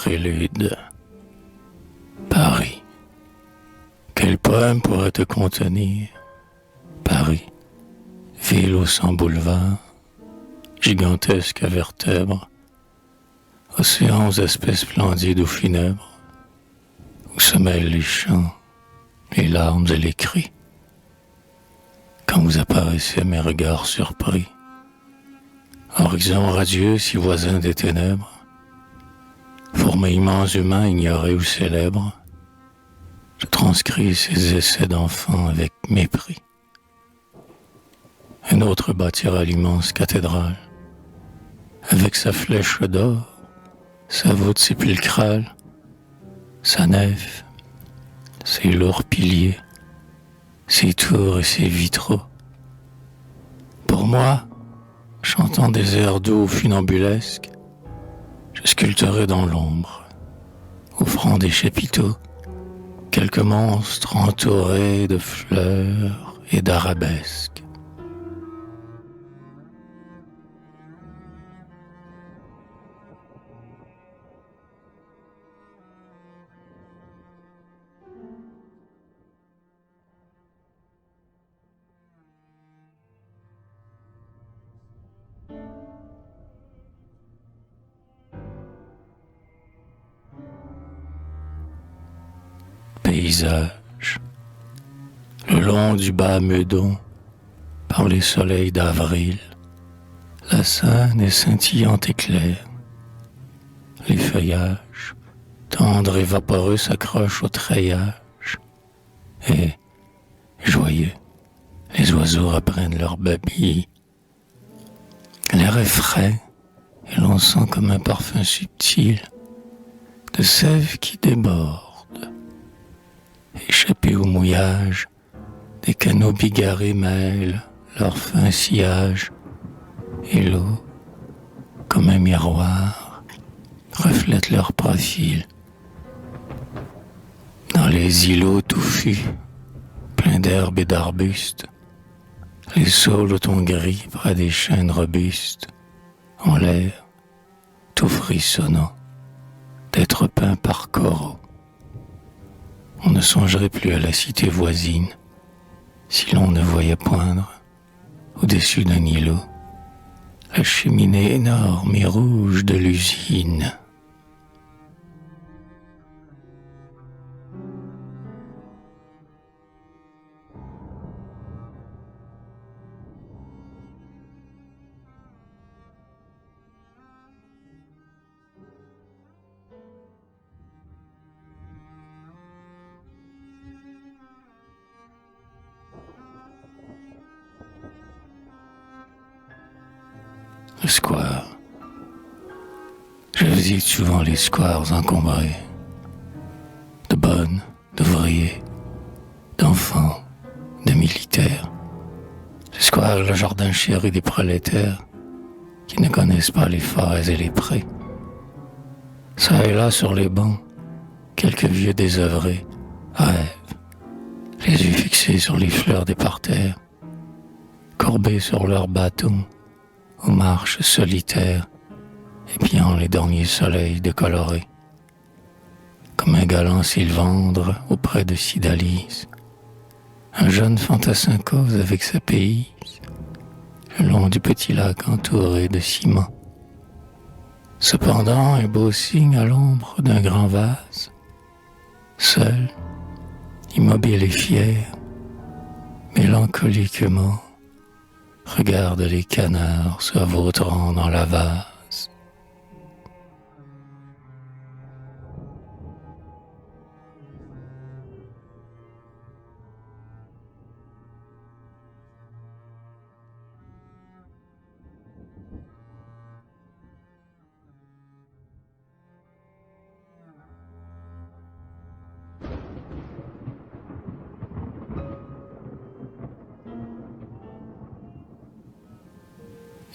prélude. Paris. Quel poème pourrait te contenir? Paris, ville aux 100 boulevards, gigantesque à vertèbres, océan aux aspects splendides ou funèbres, où se mêlent les chants, les larmes et les cris. Quand vous apparaissez à mes regards surpris, horizon radieux si voisin des ténèbres, fourmillements humains ignorés ou célèbres, je transcris ces essais d'enfants avec mépris. Un autre bâtira l'immense cathédrale, avec sa flèche d'or, sa voûte sépulcrale, sa nef, ses lourds piliers, ses tours et ses vitraux. Pour moi, chantant des airs doux funambulesques, je sculpterai dans l'ombre, offrant des chapiteaux, quelques monstres entourés de fleurs et d'arabesques. Paysage, le long du bas Meudon, par les soleils d'avril, la Seine est scintillante et claire. Les feuillages, tendres et vaporeux, s'accrochent au treillage. Et, joyeux, les oiseaux reprennent leur babil. L'air est frais, et l'on sent comme un parfum subtil de sève qui déborde. Échappés au mouillage, des canaux bigarrés mêlent leur fin sillage, et l'eau, comme un miroir, reflète leur profil. Dans les îlots touffus, pleins d'herbes et d'arbustes, les saules au ton gris près des chênes robustes ont l'air, tout frissonnant, d'être peints par Corot. On ne songerait plus à la cité voisine si l'on ne voyait poindre, au-dessus d'un îlot, la cheminée énorme et rouge de l'usine. Le square. Je visite souvent les squares encombrés de bonnes, d'ouvriers, d'enfants, de militaires. Le square est le jardin chéri des prolétaires qui ne connaissent pas les forêts et les prés. Ça et là sur les bancs, quelques vieux désœuvrés rêvent, les yeux fixés sur les fleurs des parterres, courbés sur leurs bâtons, aux marches solitaires, épiant les derniers soleils décolorés. Comme un galant sylvandre auprès de Cydalise, un jeune fantassin cause avec sa pays, le long du petit lac entouré de ciment. Cependant, un beau cygne à l'ombre d'un grand vase, seul, immobile et fier, mélancoliquement, regarde les canards se vautrant dans la vase.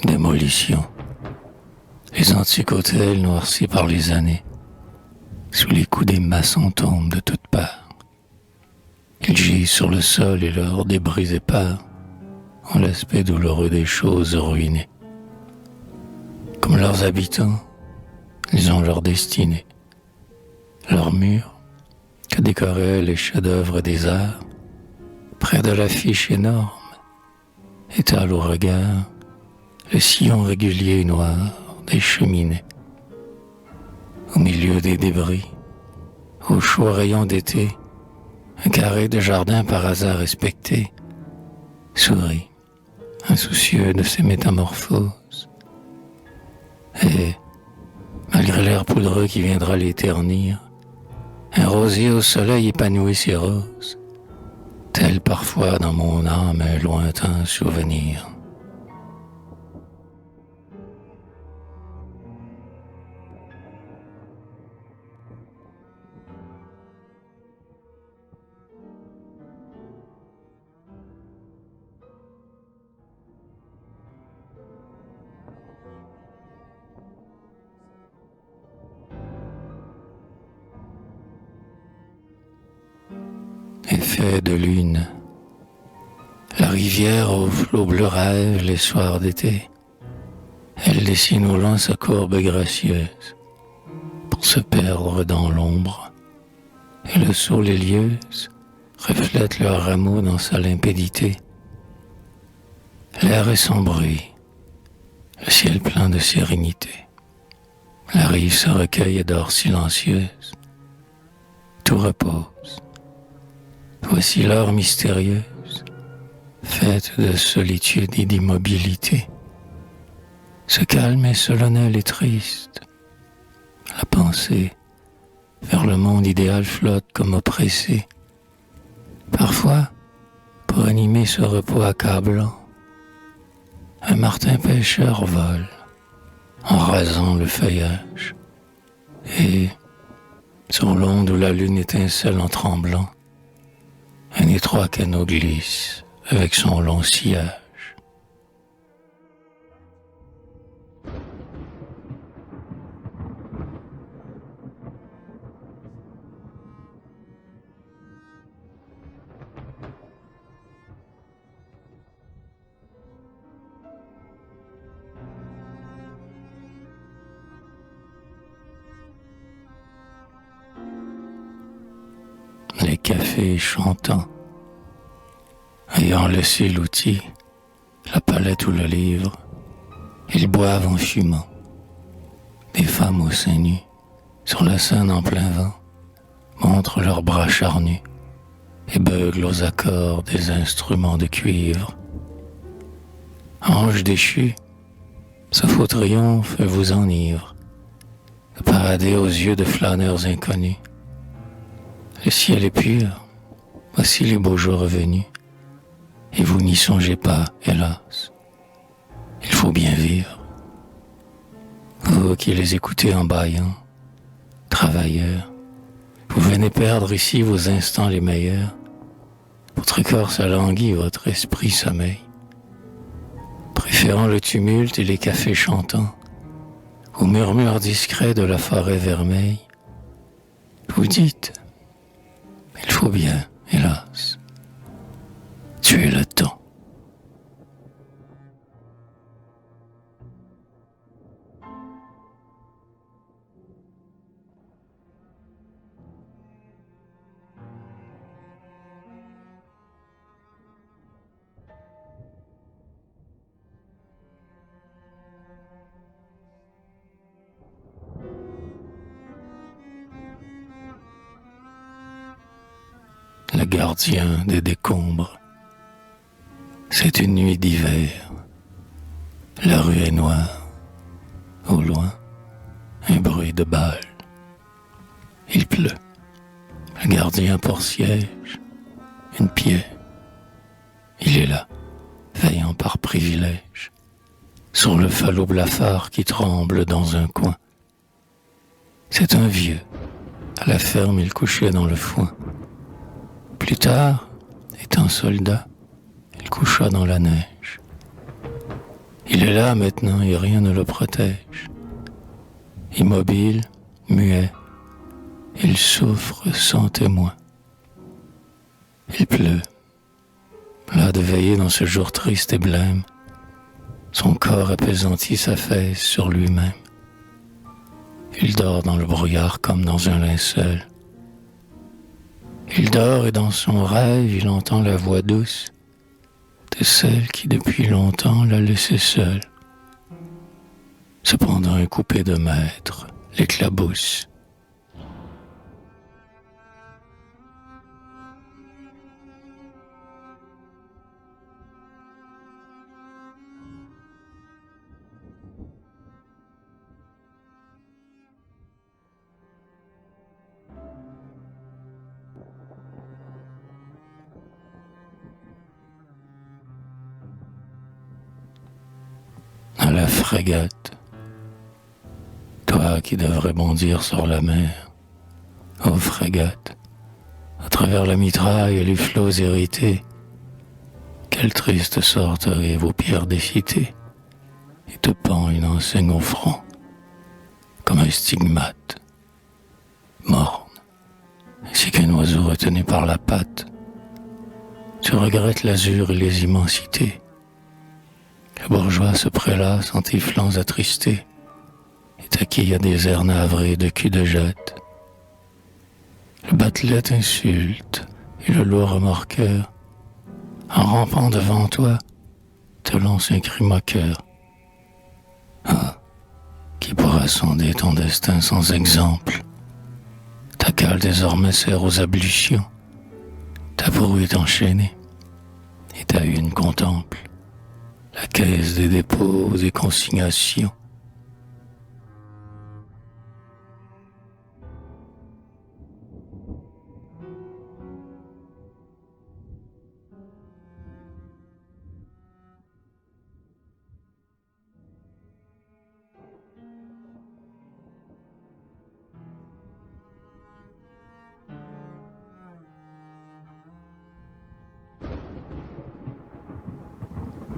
Démolition. Les antiques hôtels noircis par les années, sous les coups des maçons tombent de toutes parts. Ils gisent sur le sol et leurs débris épars ont l'aspect douloureux des choses ruinées. Comme leurs habitants, ils ont leur destinée, leurs murs, que décoraient les chefs-d'œuvre des arts, près de l'affiche énorme, étale au regard le sillon régulier noir des cheminées. Au milieu des débris, au chaud rayon d'été, un carré de jardin par hasard respecté sourit, insoucieux de ses métamorphoses. Et, malgré l'air poudreux qui viendra les ternir, un rosier au soleil épanouit ses roses, tel parfois dans mon âme un lointain souvenir. Effet de lune, la rivière aux flots bleu rêve les soirs d'été. Elle dessine au loin sa courbe gracieuse pour se perdre dans l'ombre, et le saule lélieuse reflète leurs rameaux dans sa limpidité. L'air est sans bruit, le ciel plein de sérénité. La rive se recueille et dort silencieuse. Tout repose. Voici l'heure mystérieuse, faite de solitude et d'immobilité. Ce calme est solennel et triste. La pensée vers le monde idéal flotte comme oppressée. Parfois, pour animer ce repos accablant, un martin pêcheur vole en rasant le feuillage. Et, sur l'onde où la lune étincelle en tremblant, un étroit canot glisse avec son long sillage. Les cafés chantants, ayant laissé l'outil, la palette ou le livre, ils boivent en fumant. Des femmes aux seins nus, sur la scène en plein vent, montrent leurs bras charnus et beuglent aux accords des instruments de cuivre. Ange déchu, ce faux triomphe vous enivre, de parader aux yeux de flâneurs inconnus. Le ciel est pur, voici les beaux jours revenus, et vous n'y songez pas, hélas. Il faut bien vivre. Vous qui les écoutez en bâillant, travailleurs, vous venez perdre ici vos instants les meilleurs. Votre corps s'alanguit, votre esprit sommeille, préférant le tumulte et les cafés chantants, au murmure discret de la forêt vermeille. Vous dites, il faut bien, hélas, tuer le temps. Le gardien des décombres. C'est une nuit d'hiver. La rue est noire. Au loin, un bruit de balles. Il pleut. Le gardien porte siège. Une pierre. Il est là, veillant par privilège, sur le falot blafard qui tremble dans un coin. C'est un vieux. À la ferme, il couchait dans le foin. Plus tard, étant soldat, il coucha dans la neige. Il est là maintenant et rien ne le protège. Immobile, muet, il souffre sans témoin. Il pleut, là de veiller dans ce jour triste et blême. Son corps appesantit sa fesse sur lui-même. Il dort dans le brouillard comme dans un linceul. Il dort et dans son rêve il entend la voix douce de celle qui depuis longtemps l'a laissé seul. Cependant un coupé de maître l'éclabousse. À la frégate, toi qui devrais bondir sur la mer, ô frégate, à travers la mitraille et les flots irrités, quel triste sort arrive aux pierres défitées et te pend une enseigne au front, comme un stigmate, morne, ainsi qu'un oiseau retenu par la patte. Tu regrettes l'azur et les immensités. Le bourgeois se prélasse en tes flancs attristés et t'acquille à des airs navrés de cul de jette. Le batelet t'insulte et le lourd remorqueur, en rampant devant toi, te lance un cri moqueur. Ah, qui pourra sonder ton destin sans exemple? Ta cale désormais sert aux ablutions, ta proue est enchaînée et ta une contemple la caisse des dépôts et consignations.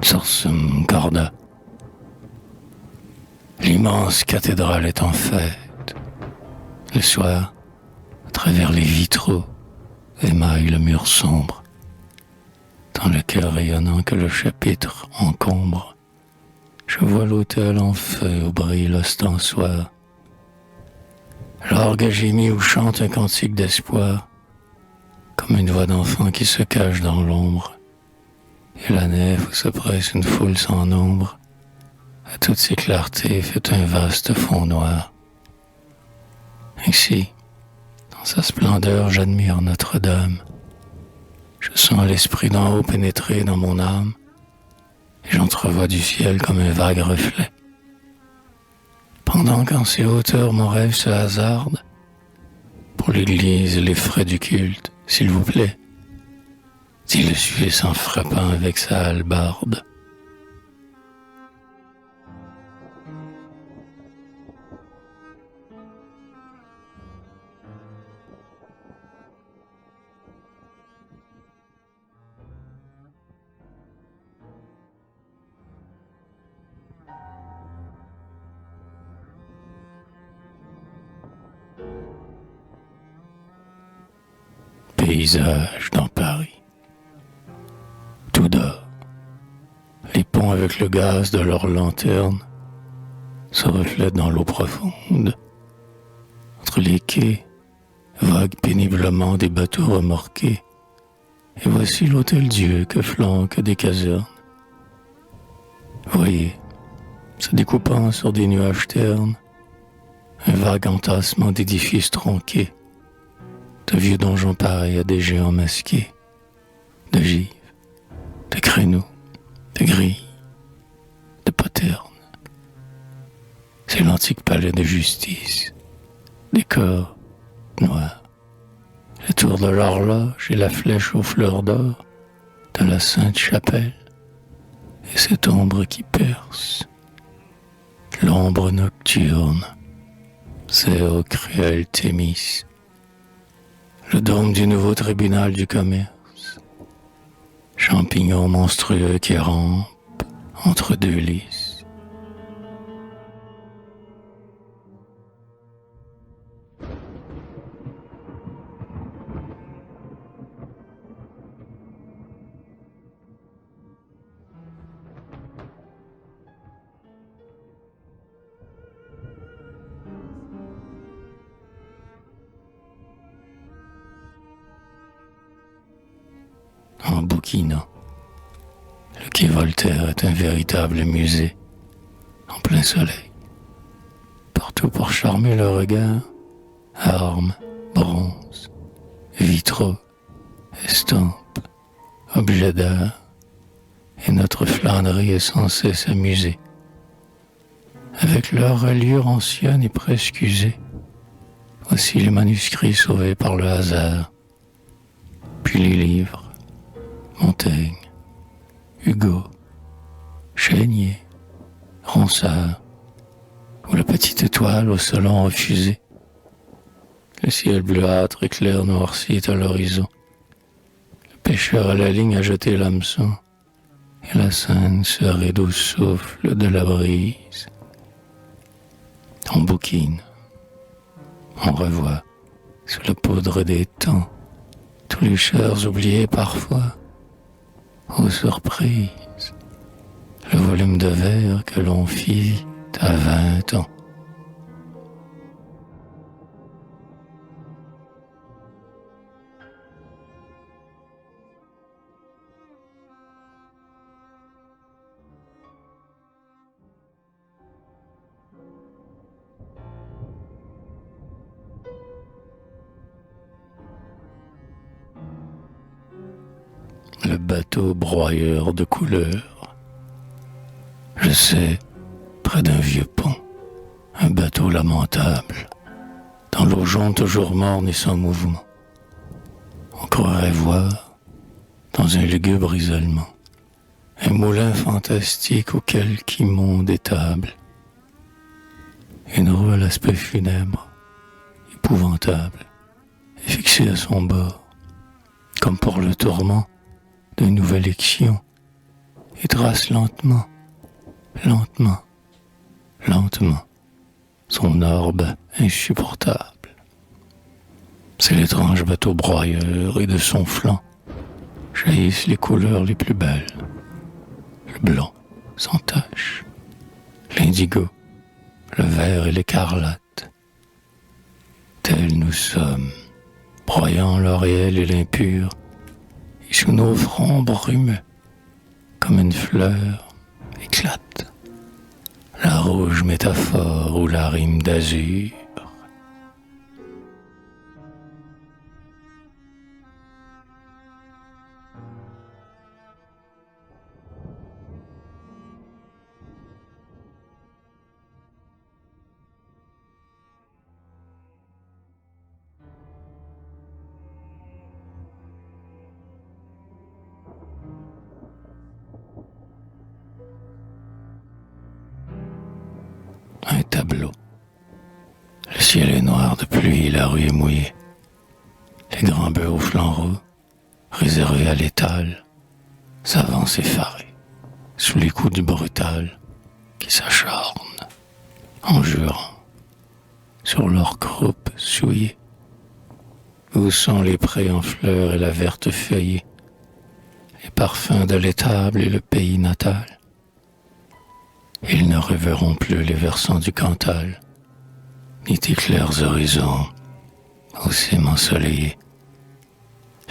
Sursum corda. L'immense cathédrale est en fête. Le soir, à travers les vitraux, émaille le mur sombre, dans lequel rayonnant que le chapitre encombre, je vois l'autel en feu où brille l'ostensoir. L'orgue gémit ou chante un cantique d'espoir, comme une voix d'enfant qui se cache dans l'ombre, et la nef où se presse une foule sans nombre, à toutes ces clartés fait un vaste fond noir. Ainsi, dans sa splendeur, j'admire Notre-Dame. Je sens l'esprit d'en haut pénétrer dans mon âme, et j'entrevois du ciel comme un vague reflet. Pendant qu'en ces hauteurs mon rêve se hasarde, pour l'église et les frais du culte, s'il vous plaît, dit le Suisse en frappant avec sa hallebarde. Paysage dans Paris. Tout dort. Les ponts avec le gaz de leurs lanternes se reflètent dans l'eau profonde. Entre les quais, vaguent péniblement des bateaux remorqués. Et voici l'Hôtel-Dieu que flanquent des casernes. Voyez, se découpant sur des nuages ternes, un vague entassement d'édifices tronqués, de vieux donjons pareils à des géants masqués, de givre, de créneaux, de grilles, de poternes. C'est l'antique palais de justice, décor noir, la tour de l'horloge et la flèche aux fleurs d'or de la Sainte-Chapelle, et cette ombre qui perce, l'ombre nocturne, c'est au cruel Thémis, le dôme du nouveau tribunal du commerce, champignon monstrueux qui rampe entre deux lys. en bouquinant. Le quai Voltaire est un véritable musée, en plein soleil. Partout pour charmer le regard, armes, bronze, vitraux, estampes, objets d'art, et notre flânerie est censée s'amuser. Avec leur allure ancienne et presque usée, voici les manuscrits sauvés par le hasard, puis les livres, Montaigne, Hugo, Chénier, Ronsard, ou la petite étoile au salon refusé. Le ciel bleuâtre éclair noirci à l'horizon. Le pêcheur à la ligne a jeté l'hameçon, et la Seine serait doux souffle de la brise. On bouquine, on revoit, sous la poudre des temps, tous les chers oubliés parfois, aux surprises, le volume de verre que l'on fit à 20 ans. Le bateau broyeur de couleurs. Je sais, près d'un vieux pont, un bateau lamentable, dans l'eau jaune toujours morne et sans mouvement. On croirait voir, dans un lugubre isolement, un moulin fantastique auquel qu'immonde étable. Une roue à l'aspect funèbre, épouvantable, est fixée à son bord, comme pour le tourment d'une nouvelle élection, et trace lentement, lentement, lentement, son orbe insupportable. C'est l'étrange bateau broyeur, et de son flanc jaillissent les couleurs les plus belles. Le blanc sans tache, l'indigo, le vert et l'écarlate. Tels nous sommes, broyant l'oriel et l'impur, et sous nos fronts brumeux, comme une fleur, éclate la rouge métaphore ou la rime d'azur. Un tableau. Le ciel est noir de pluie, la rue est mouillée. Les grands bœufs aux flancs roux, réservés à l'étal, s'avancent effarés, sous les coups du brutal, qui s'acharne, en jurant, sur leur croupe souillée. Où sont les prés en fleurs et la verte feuillée, les parfums de l'étable et le pays natal? Ils ne reverront plus les versants du Cantal, ni tes clairs horizons, au ciel ensoleillé.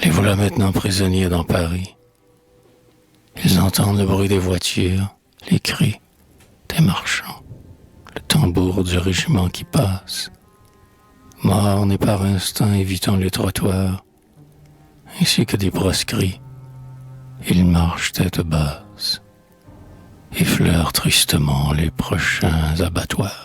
Les voilà maintenant prisonniers dans Paris. Ils entendent le bruit des voitures, les cris des marchands, le tambour du régiment qui passe. Morne et par instant évitant les trottoirs, ainsi que des proscrits, ils marchent tête basse, effleurent tristement les prochains abattoirs.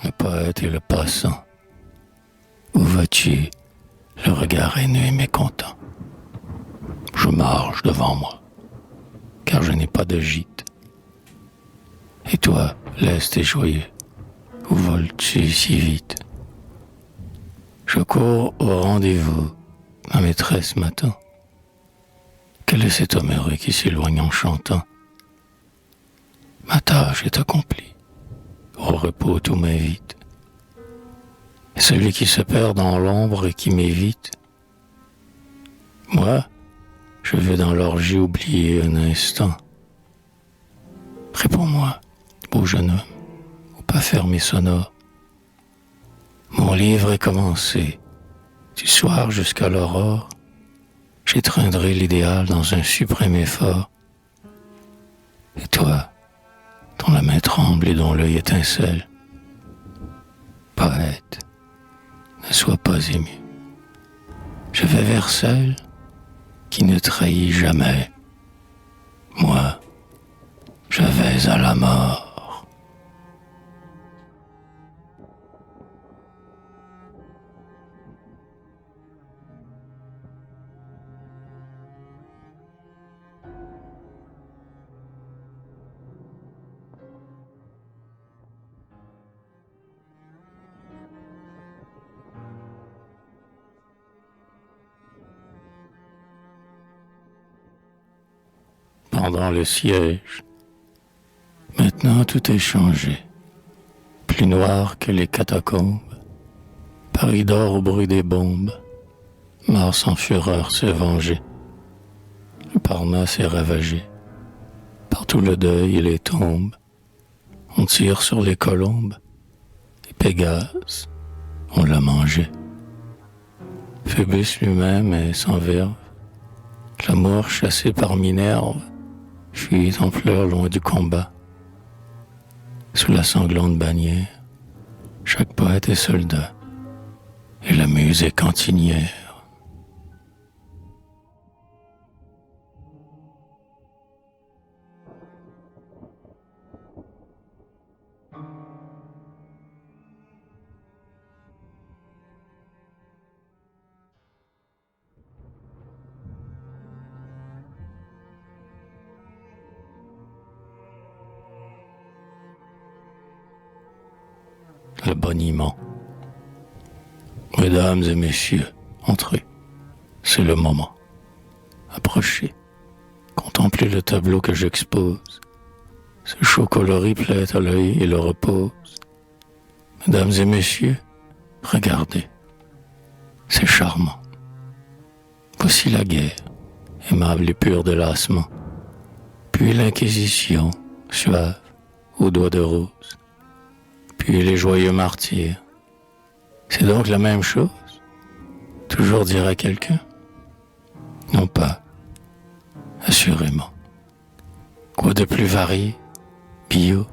Le poète et le passant. Où vas-tu? Le regard haineux et mécontent. Je marche devant moi, car je n'ai pas de gîte. Et toi, leste et joyeux, où voles-tu si vite? Je cours au rendez-vous, ma maîtresse m'attend. Quel est cet homme heureux qui s'éloigne en chantant? Ma tâche est accomplie. Au repos tout m'invite. Et celui qui se perd dans l'ombre et qui m'évite, moi, je veux dans l'orgie oublier un instant. Réponds-moi, beau jeune homme, ou pas fermé sonore. Mon livre est commencé. Du soir jusqu'à l'aurore, j'étreindrai l'idéal dans un suprême effort. Et toi, dont la main tremble et dont l'œil étincelle, poète, ne sois pas ému. Je vais vers celle qui ne trahit jamais. Moi, je vais à la mort. Pendant le siège, maintenant tout est changé. Plus noir que les catacombes, Paris dort au bruit des bombes. Mars en fureur s'est vengé. Le Parnasse est ravagé. Partout le deuil et les tombes. On tire sur les colombes. Et Pégase, on l'a mangé. Phébus lui-même est sans verve. L'amour chassé par Minerve fuit en pleurs loin du combat. Sous la sanglante bannière, chaque poète est soldat, et la muse est cantinière. Le boniment. Mesdames et messieurs, entrez. C'est le moment. Approchez. Contemplez le tableau que j'expose. Ce chaud coloris plaît à l'œil et le repose. Mesdames et messieurs, regardez. C'est charmant. Voici la guerre, aimable et pure de lassement. Puis l'Inquisition, suave, aux doigts de rose. Puis les joyeux martyrs. C'est donc la même chose? Toujours dire à quelqu'un? Non pas, assurément. Quoi de plus varié? Bio,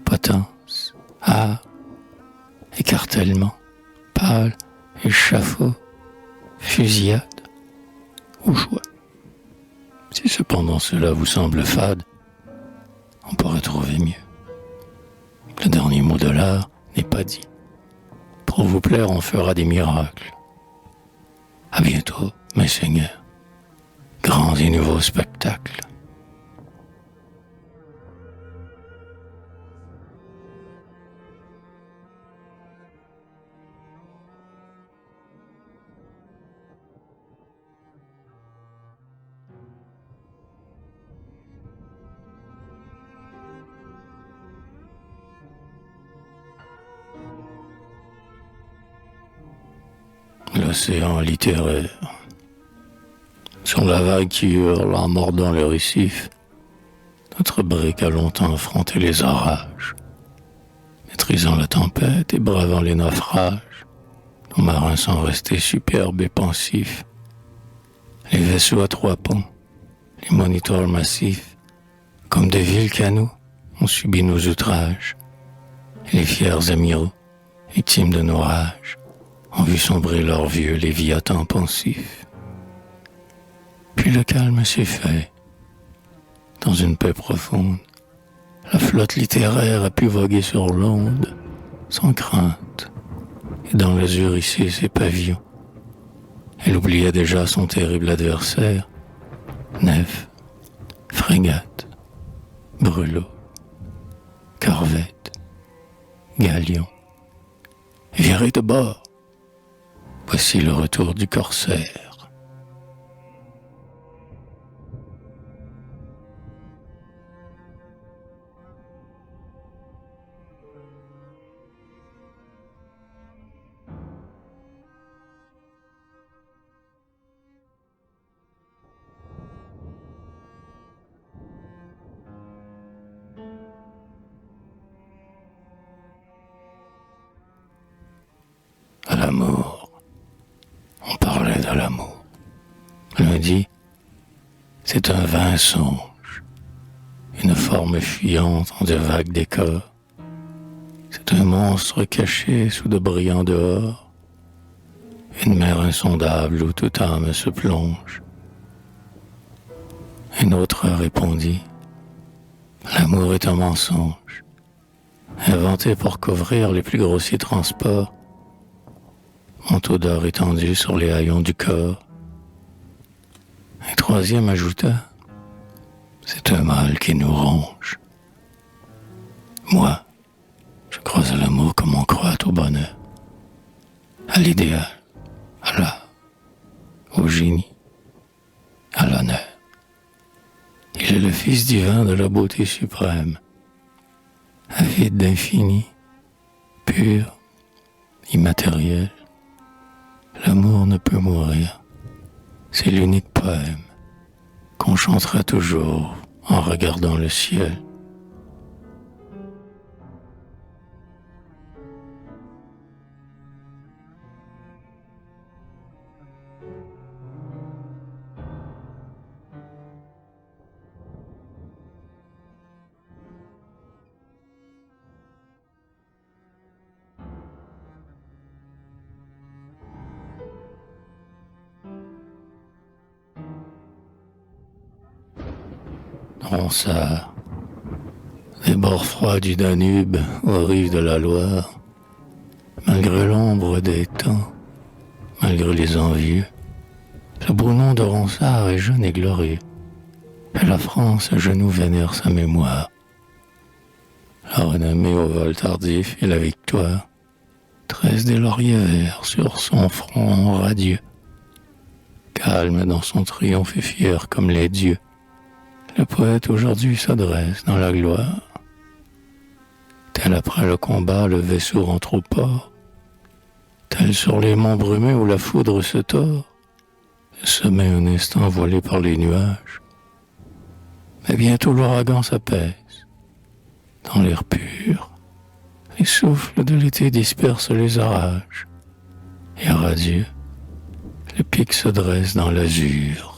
potence, art, écartèlement, pâle, échafaud, fusillade, au choix. Si cependant cela vous semble fade, on pourrait trouver mieux. Le dernier mot de l'art n'est pas dit. Pour vous plaire, on fera des miracles. À bientôt, mes seigneurs. Grands et nouveaux spectacles. L'océan littéraire. Sur la vague qui hurle en mordant le récif, notre brique a longtemps affronté les orages. Maîtrisant la tempête et bravant les naufrages, nos marins sont restés superbes et pensifs. Les vaisseaux à 3 ponts, les moniteurs massifs, comme des villes canots, ont subi nos outrages. Et les fiers amiraux, victimes de nos rages, ont vu sombrer leurs vieux léviathans pensifs. Puis le calme s'est fait. Dans une paix profonde, la flotte littéraire a pu voguer sur l'onde, sans crainte, et dans l'azur hisser ses pavillons. Elle oubliait déjà son terrible adversaire, nef, frégate, brûlot, corvette, galion. Virez de bord. Voici le retour du corsaire. l'amour. On parlait de l'amour. Lundi, c'est un vain songe, une forme fuyante en de vagues décors. C'est un monstre caché sous de brillants dehors, une mer insondable où toute âme se plonge. Une autre répondit, l'amour est un mensonge, inventé pour couvrir les plus grossiers transports, manteau d'or étendu sur les haillons du corps. Un troisième ajouta, c'est un mal qui nous ronge. Moi, je crois à l'amour comme on croit au bonheur, à l'idéal, à l'art, au génie, à l'honneur. Il est le Fils divin de la beauté suprême, avide d'infini, pur, immatériel. L'amour ne peut mourir, c'est l'unique poème qu'on chantera toujours en regardant le ciel. Ronsard, des bords froids du Danube aux rives de la Loire, malgré l'ombre des temps, malgré les envieux, le beau nom de Ronsard est jeune et glorieux, et la France à genoux vénère sa mémoire. La renommée au vol tardif et la victoire tresse des lauriers verts sur son front radieux, calme dans son triomphe et fier comme les dieux. Le poète aujourd'hui s'adresse dans la gloire. Tel après le combat, le vaisseau rentre au port. Tel sur les monts brumeux où la foudre se tord. Le sommet un instant voilé par les nuages. Mais bientôt l'ouragan s'apaise. Dans l'air pur, les souffles de l'été dispersent les orages. Et radieux, le pic se dresse dans l'azur.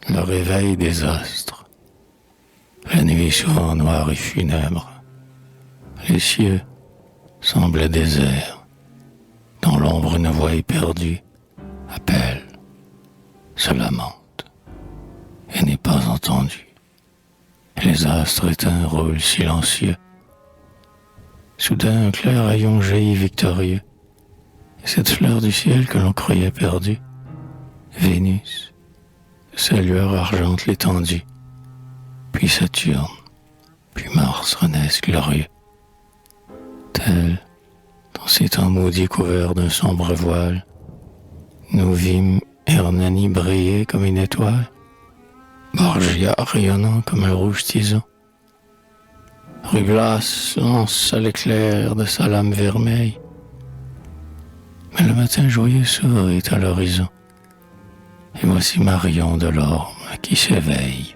Le réveil des astres. La nuit souvent noire et funèbre. Les cieux semblent déserts. Dans l'ombre une voix éperdue appelle, se lamente et n'est pas entendue. Et les astres éteints roulent silencieux. Soudain un clair rayon jaillit victorieux. Et cette fleur du ciel que l'on croyait perdue, Vénus, sa lueur argente l'étendue, puis Saturne, puis Mars renaissent glorieux. Tel, dans ces temps maudits couverts d'un sombre voile, nous vîmes Hernani briller comme une étoile, Borgia rayonnant comme un rouge tison. Ruglas lance à l'éclair de sa lame vermeille, mais le matin joyeux sourit à l'horizon. Et voici Marion de l'Orme qui s'éveille.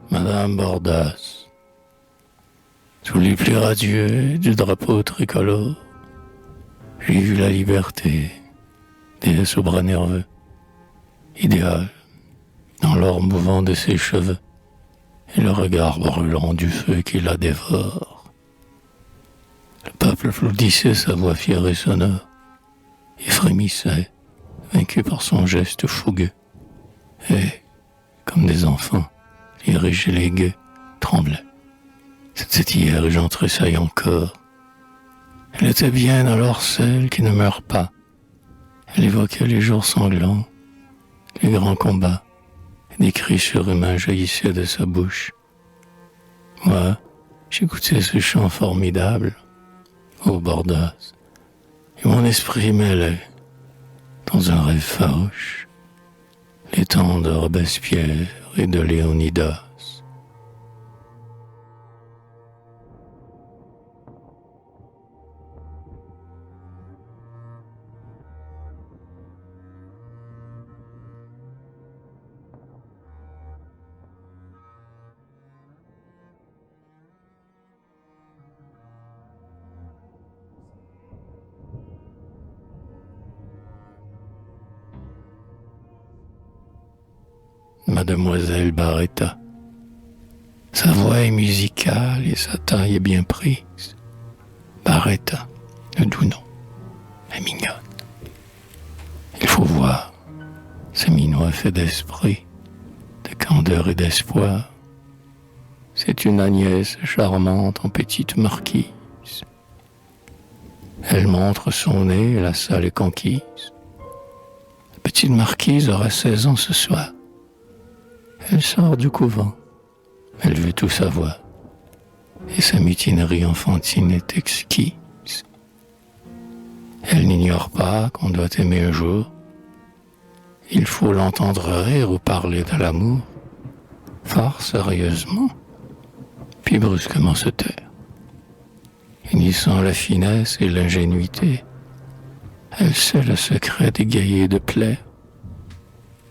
Madame Bordas, sous les plis radieux du drapeau tricolore, j'ai vu la liberté, déesse aux bras nerveux, idéale, dans l'or mouvant de ses cheveux, et le regard brûlant du feu qui la dévore. Le peuple applaudissait sa voix fière et sonore, et frémissait, vaincu par son geste fougueux, et, comme des enfants, érigé les gueux, tremblait. C'était hier et j'en tressaille encore. Elle était bien alors celle qui ne meurt pas. Elle évoquait les jours sanglants, les grands combats, et des cris surhumains jaillissaient de sa bouche. Moi, j'écoutais ce chant formidable, ô Bordas, et mon esprit mêlait, dans un rêve farouche, les temps de Robespierre et de Léonidas. Mademoiselle Barretta. Sa voix est musicale et sa taille est bien prise. Barretta, le doux nom, est mignonne. Il faut voir, c'est minois fait d'esprit, de candeur et d'espoir. C'est une Agnès charmante en petite marquise. Elle montre son nez et la salle est conquise. La petite marquise aura 16 ans ce soir. Elle sort du couvent, elle veut tout savoir, et sa mutinerie enfantine est exquise. Elle n'ignore pas qu'on doit aimer un jour, il faut l'entendre rire ou parler de l'amour, fort sérieusement, puis brusquement se taire. Unissant la finesse et l'ingénuité, elle sait le secret d'égayer et de plaire,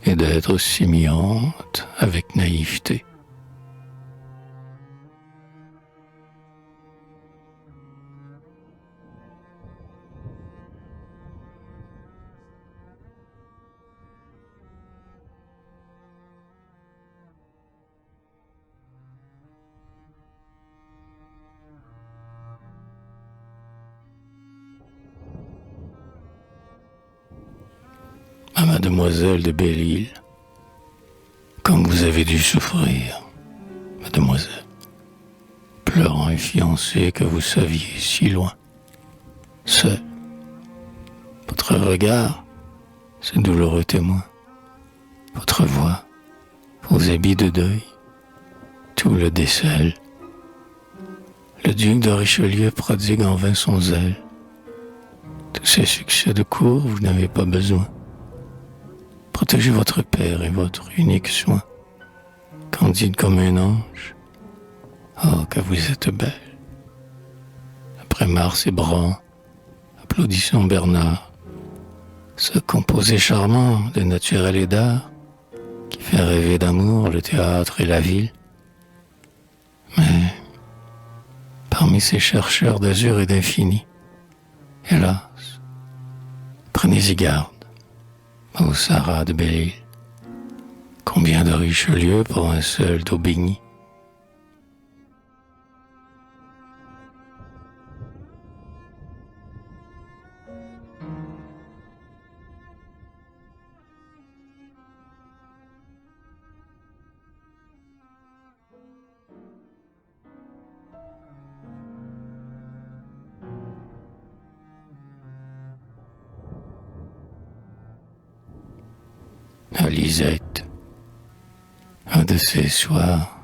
et d'être sémillante avec naïveté. À Mademoiselle de Belle-Île, comme vous avez dû souffrir, Mademoiselle, pleurant et fiancée que vous saviez si loin, seul. Votre regard, ce douloureux témoin, votre voix, vos habits de deuil, tout le décèle. Le duc de Richelieu prodigue en vain son zèle. Tous ces succès de cour, vous n'avez pas besoin. Protégez votre père et votre unique soin. Candide comme un ange, oh que vous êtes belle. Après Mars et Bran, applaudissons Bernard, ce composé charmant de naturel et d'art, qui fait rêver d'amour le théâtre et la ville. Mais parmi ces chercheurs d'azur et d'infini, hélas, prenez-y garde. Ô Sarah de Belle-Île, combien de Richelieu pour un seul d'Aubigny? À Lisette, un de ces soirs,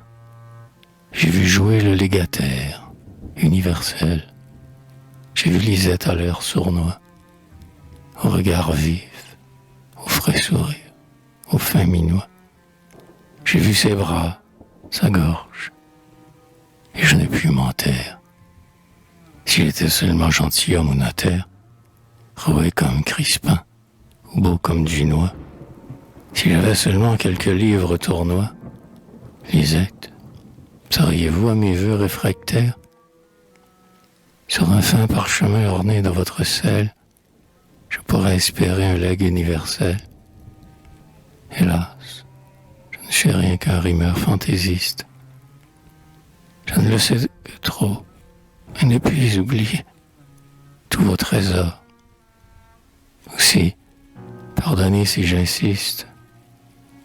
j'ai vu jouer le légataire universel. J'ai vu Lisette à l'air sournois, au regard vif, au frais sourire, au fin minois. J'ai vu ses bras, sa gorge, et je n'ai pu m'en taire. S'il était seulement gentilhomme ou notaire, roué comme Crispin, ou beau comme Dunois, s'il avait seulement quelques livres tournois, Lisette, seriez-vous à mes vœux réfractaires? Sur un fin parchemin orné de votre sel, je pourrais espérer un legs universel. Hélas, je ne suis rien qu'un rimeur fantaisiste. Je ne le sais que trop, et ne puis oublier tous vos trésors. Aussi, pardonnez si j'insiste,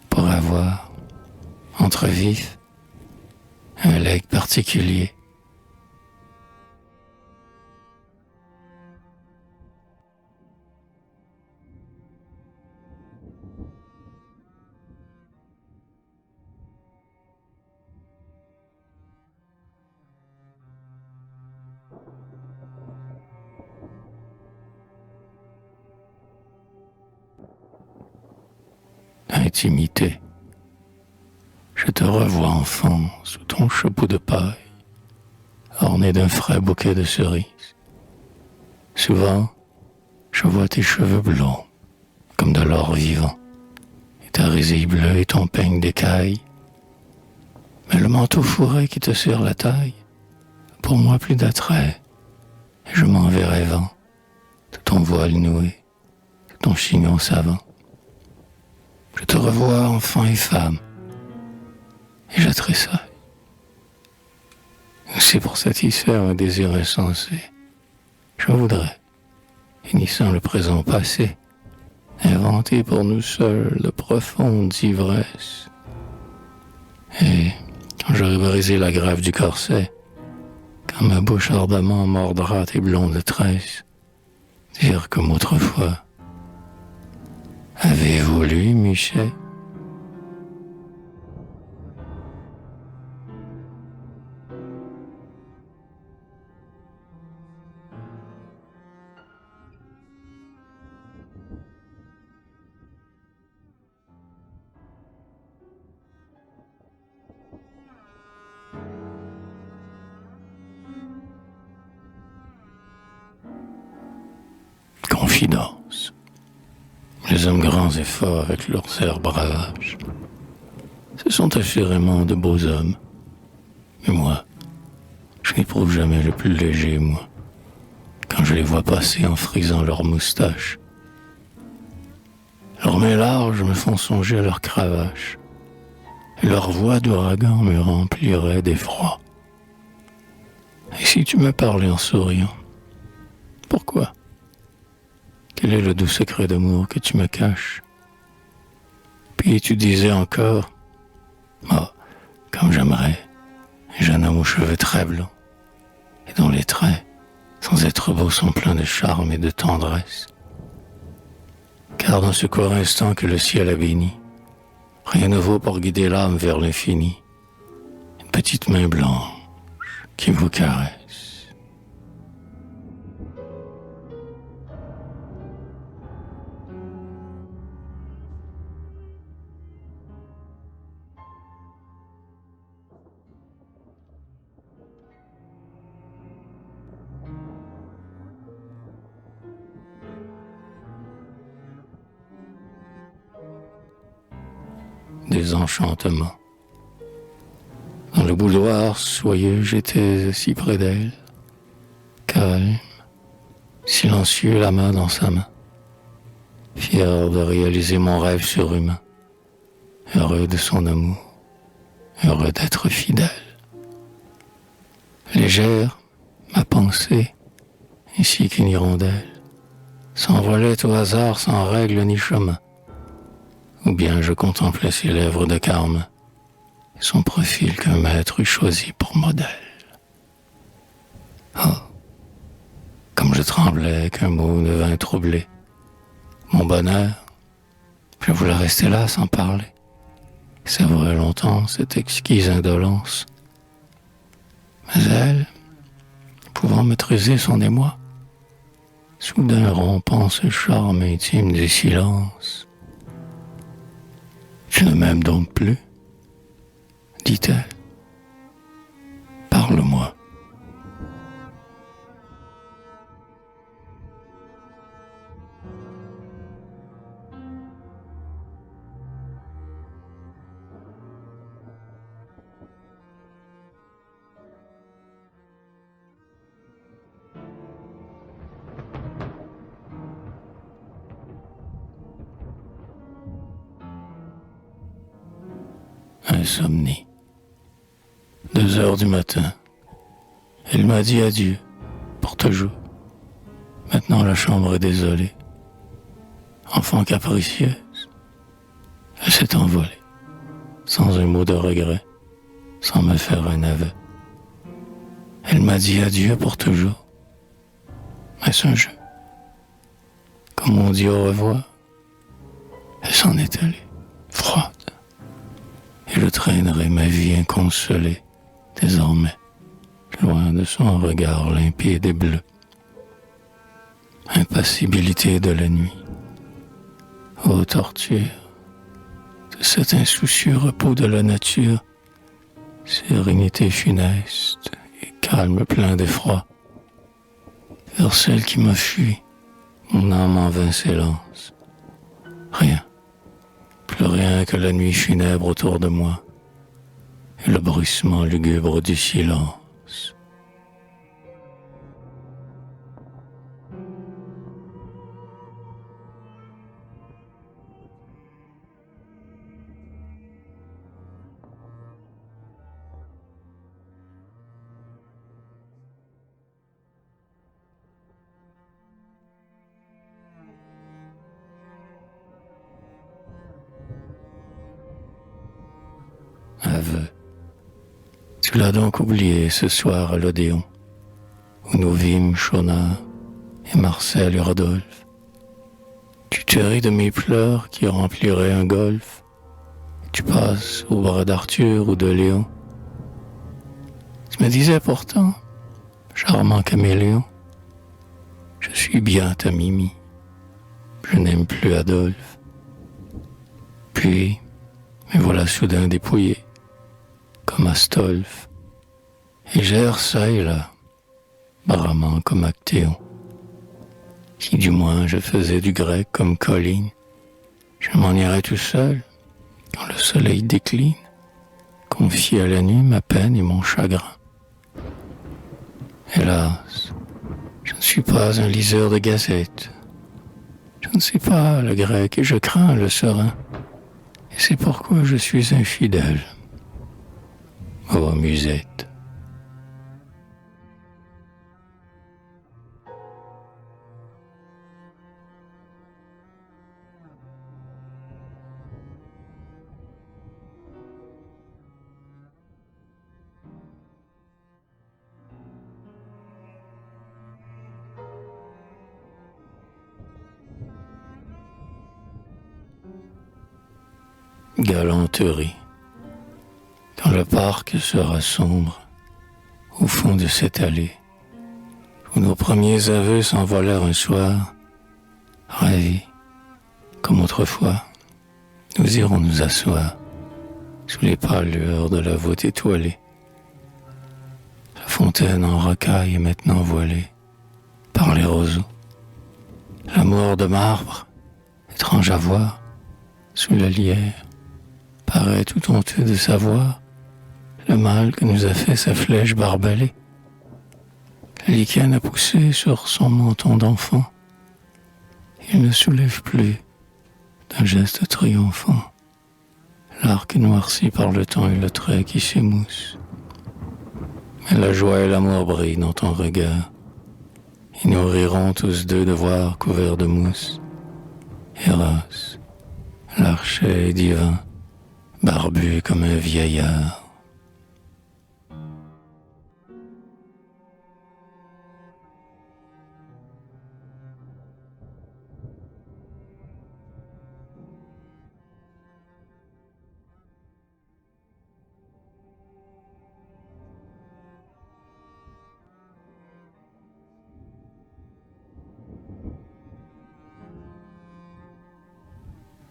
pour avoir, entre vif un legs particulier. Intimité. Je te revois enfant sous ton chapeau de paille, orné d'un frais bouquet de cerises. Souvent, je vois tes cheveux blonds, comme de l'or vivant, et ta résille bleue et ton peigne d'écaille. Mais le manteau fourré qui te serre la taille, pour moi plus d'attrait, et je m'en vais rêvant de ton voile noué, de ton chignon savant. Je te revois enfant et femme, et je tressaille. C'est pour satisfaire un désir insensé. Je voudrais, unissant le présent passé, inventer pour nous seuls de profondes ivresses. Et quand j'aurai brisé la grève du corset, quand ma bouche ardemment mordra tes blondes tresses, dire comme autrefois, avez-vous lu Michel? Confidence. Les hommes grands et forts avec leurs airs bravages, ce sont assurément de beaux hommes. Mais moi, je n'éprouve jamais le plus léger, moi, quand je les vois passer en frisant leurs moustaches. Leurs mains larges me font songer à leurs cravaches, et leur voix d'ouragan me remplirait d'effroi. Et si tu me parlais en souriant, pourquoi? Quel est le doux secret d'amour que tu me caches? Puis tu disais encore, oh, comme j'aimerais, un jeune homme aux cheveux très blancs, et dont les traits, sans être beaux, sont pleins de charme et de tendresse. Car dans ce court instant que le ciel a béni, rien ne vaut pour guider l'âme vers l'infini, une petite main blanche qui vous caresse. Des enchantements. Dans le boudoir soyeux, j'étais assis près d'elle, calme, silencieux, la main dans sa main, fier de réaliser mon rêve surhumain, heureux de son amour, heureux d'être fidèle. Légère, ma pensée, ainsi qu'une hirondelle, s'envolait au hasard sans règle ni chemin. Ou bien je contemplais ses lèvres de carme, et son profil qu'un maître eût choisi pour modèle. Oh, comme je tremblais qu'un mot ne vint troubler mon bonheur, je voulais rester là sans parler, savourer longtemps cette exquise indolence. Mais elle, pouvant maîtriser son émoi, soudain rompant ce charme intime du silence, « Tu ne m'aimes donc plus ?» dit-elle. « Parle-moi. » Insomnie. 2 heures du matin. Elle m'a dit adieu, pour toujours. Maintenant la chambre est désolée. Enfant capricieuse, elle s'est envolée, sans un mot de regret, sans me faire un aveu. Elle m'a dit adieu pour toujours. Est-ce un jeu? Comme on dit au revoir, elle s'en est allée, froide. Et je traînerai ma vie inconsolée, désormais, loin de son regard limpide et bleu. Impassibilité de la nuit, ô torture de cet insoucieux repos de la nature, sérénité funeste et calme plein d'effroi. Vers celle qui m'a fui, mon âme en vain s'élance. Rien, plus rien que la nuit funèbre autour de moi et le bruissement lugubre du silence. Aveu. Tu l'as donc oublié ce soir à l'Odéon, où nous vîmes Chaunard et Marcel et Rodolphe. Tu te ris de mes pleurs qui rempliraient un golfe. Tu passes au bras d'Arthur ou de Léon. Tu me disais pourtant, charmant caméléon, je suis bien ta Mimi, je n'aime plus Adolphe. Puis, me voilà soudain dépouillé, comme Astolphe, et j'erre ça et là, bramant comme Actéon. Si du moins je faisais du grec comme Colline, je m'en irais tout seul, quand le soleil décline, confier à la nuit ma peine et mon chagrin. Hélas, je ne suis pas un liseur de gazettes, je ne sais pas le grec et je crains le serein, et c'est pourquoi je suis infidèle. Oh, musette. Galanterie. Quand le parc sera sombre, au fond de cette allée, où nos premiers aveux s'envolèrent un soir, ravis, comme autrefois, nous irons nous asseoir sous les pâles lueurs de la voûte étoilée. La fontaine en rocaille est maintenant voilée par les roseaux. L'amour de marbre, étrange à voir, sous la lierre, paraît tout honteux de savoir le mal que nous a fait sa flèche barbelée. Le lichen a poussé sur son menton d'enfant. Il ne soulève plus d'un geste triomphant l'arc noirci par le temps et le trait qui s'émousse. Mais la joie et l'amour brillent dans ton regard. Ils nous riront tous deux de voir couverts de mousse. Eros, l'archet divin, barbu comme un vieillard.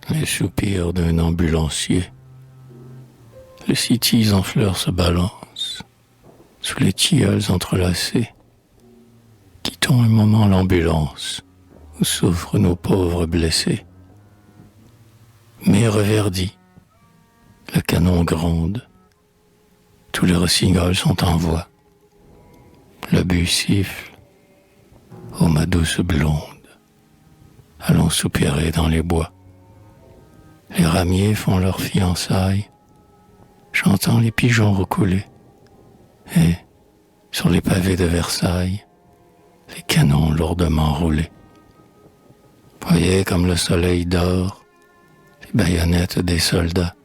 Les soupirs d'un ambulancier. Le cytise en fleurs se balance sous les tilleuls entrelacés. Quittons un moment l'ambulance où souffrent nos pauvres blessés. Mais reverdit, le canon gronde, tous les rossignols sont en voie. Le but siffle, ô ma douce blonde, allons soupirer dans les bois. Les ramiers font leurs fiançailles, chantant les pigeons recoulés. Et, sur les pavés de Versailles, les canons lourdement roulés. Voyez comme le soleil dort, les baïonnettes des soldats,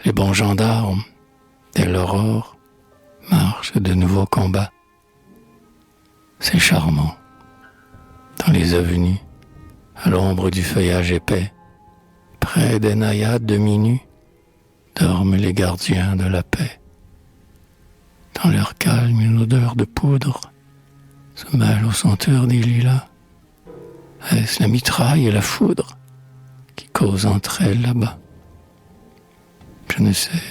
les bons gendarmes, dès l'aurore, marchent de nouveaux combats. C'est charmant. Dans les avenues, à l'ombre du feuillage épais, près des naïades demi-nues, dorment les gardiens de la paix. Dans leur calme, une odeur de poudre se mêle aux senteurs des lilas. Est-ce la mitraille et la foudre qui causent entre elles là-bas? Je ne sais,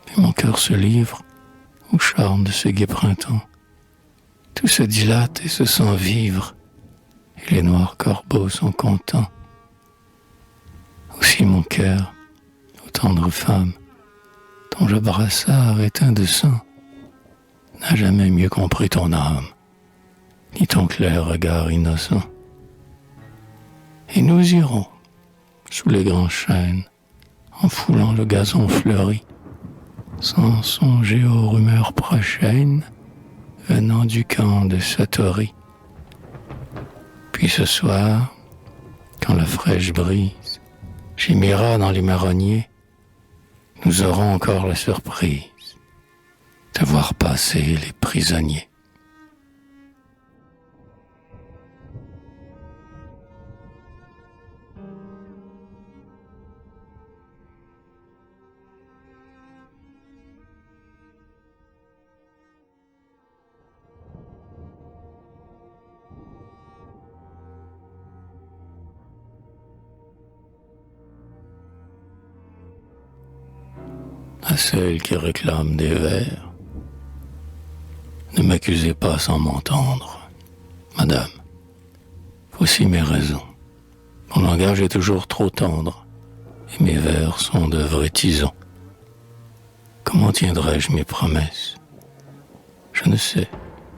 mais mon cœur se livre au charme de ce gai printemps. Tout se dilate et se sent vivre, et les noirs corbeaux sont contents. Aussi mon cœur, ô tendre femme, dont le brassard est teint de sang, n'a jamais mieux compris ton âme, ni ton clair regard innocent. Et nous irons, sous les grands chênes, en foulant le gazon fleuri, sans songer aux rumeurs prochaines venant du camp de Satori. Puis ce soir, quand la fraîche brise gémira dans les marronniers, nous aurons encore la surprise de voir passer les prisonniers. À celles qui réclament des vers, ne m'accusez pas sans m'entendre, madame. Voici mes raisons. Mon langage est toujours trop tendre, et mes vers sont de vrais tisons. Comment tiendrai-je mes promesses? Je ne sais,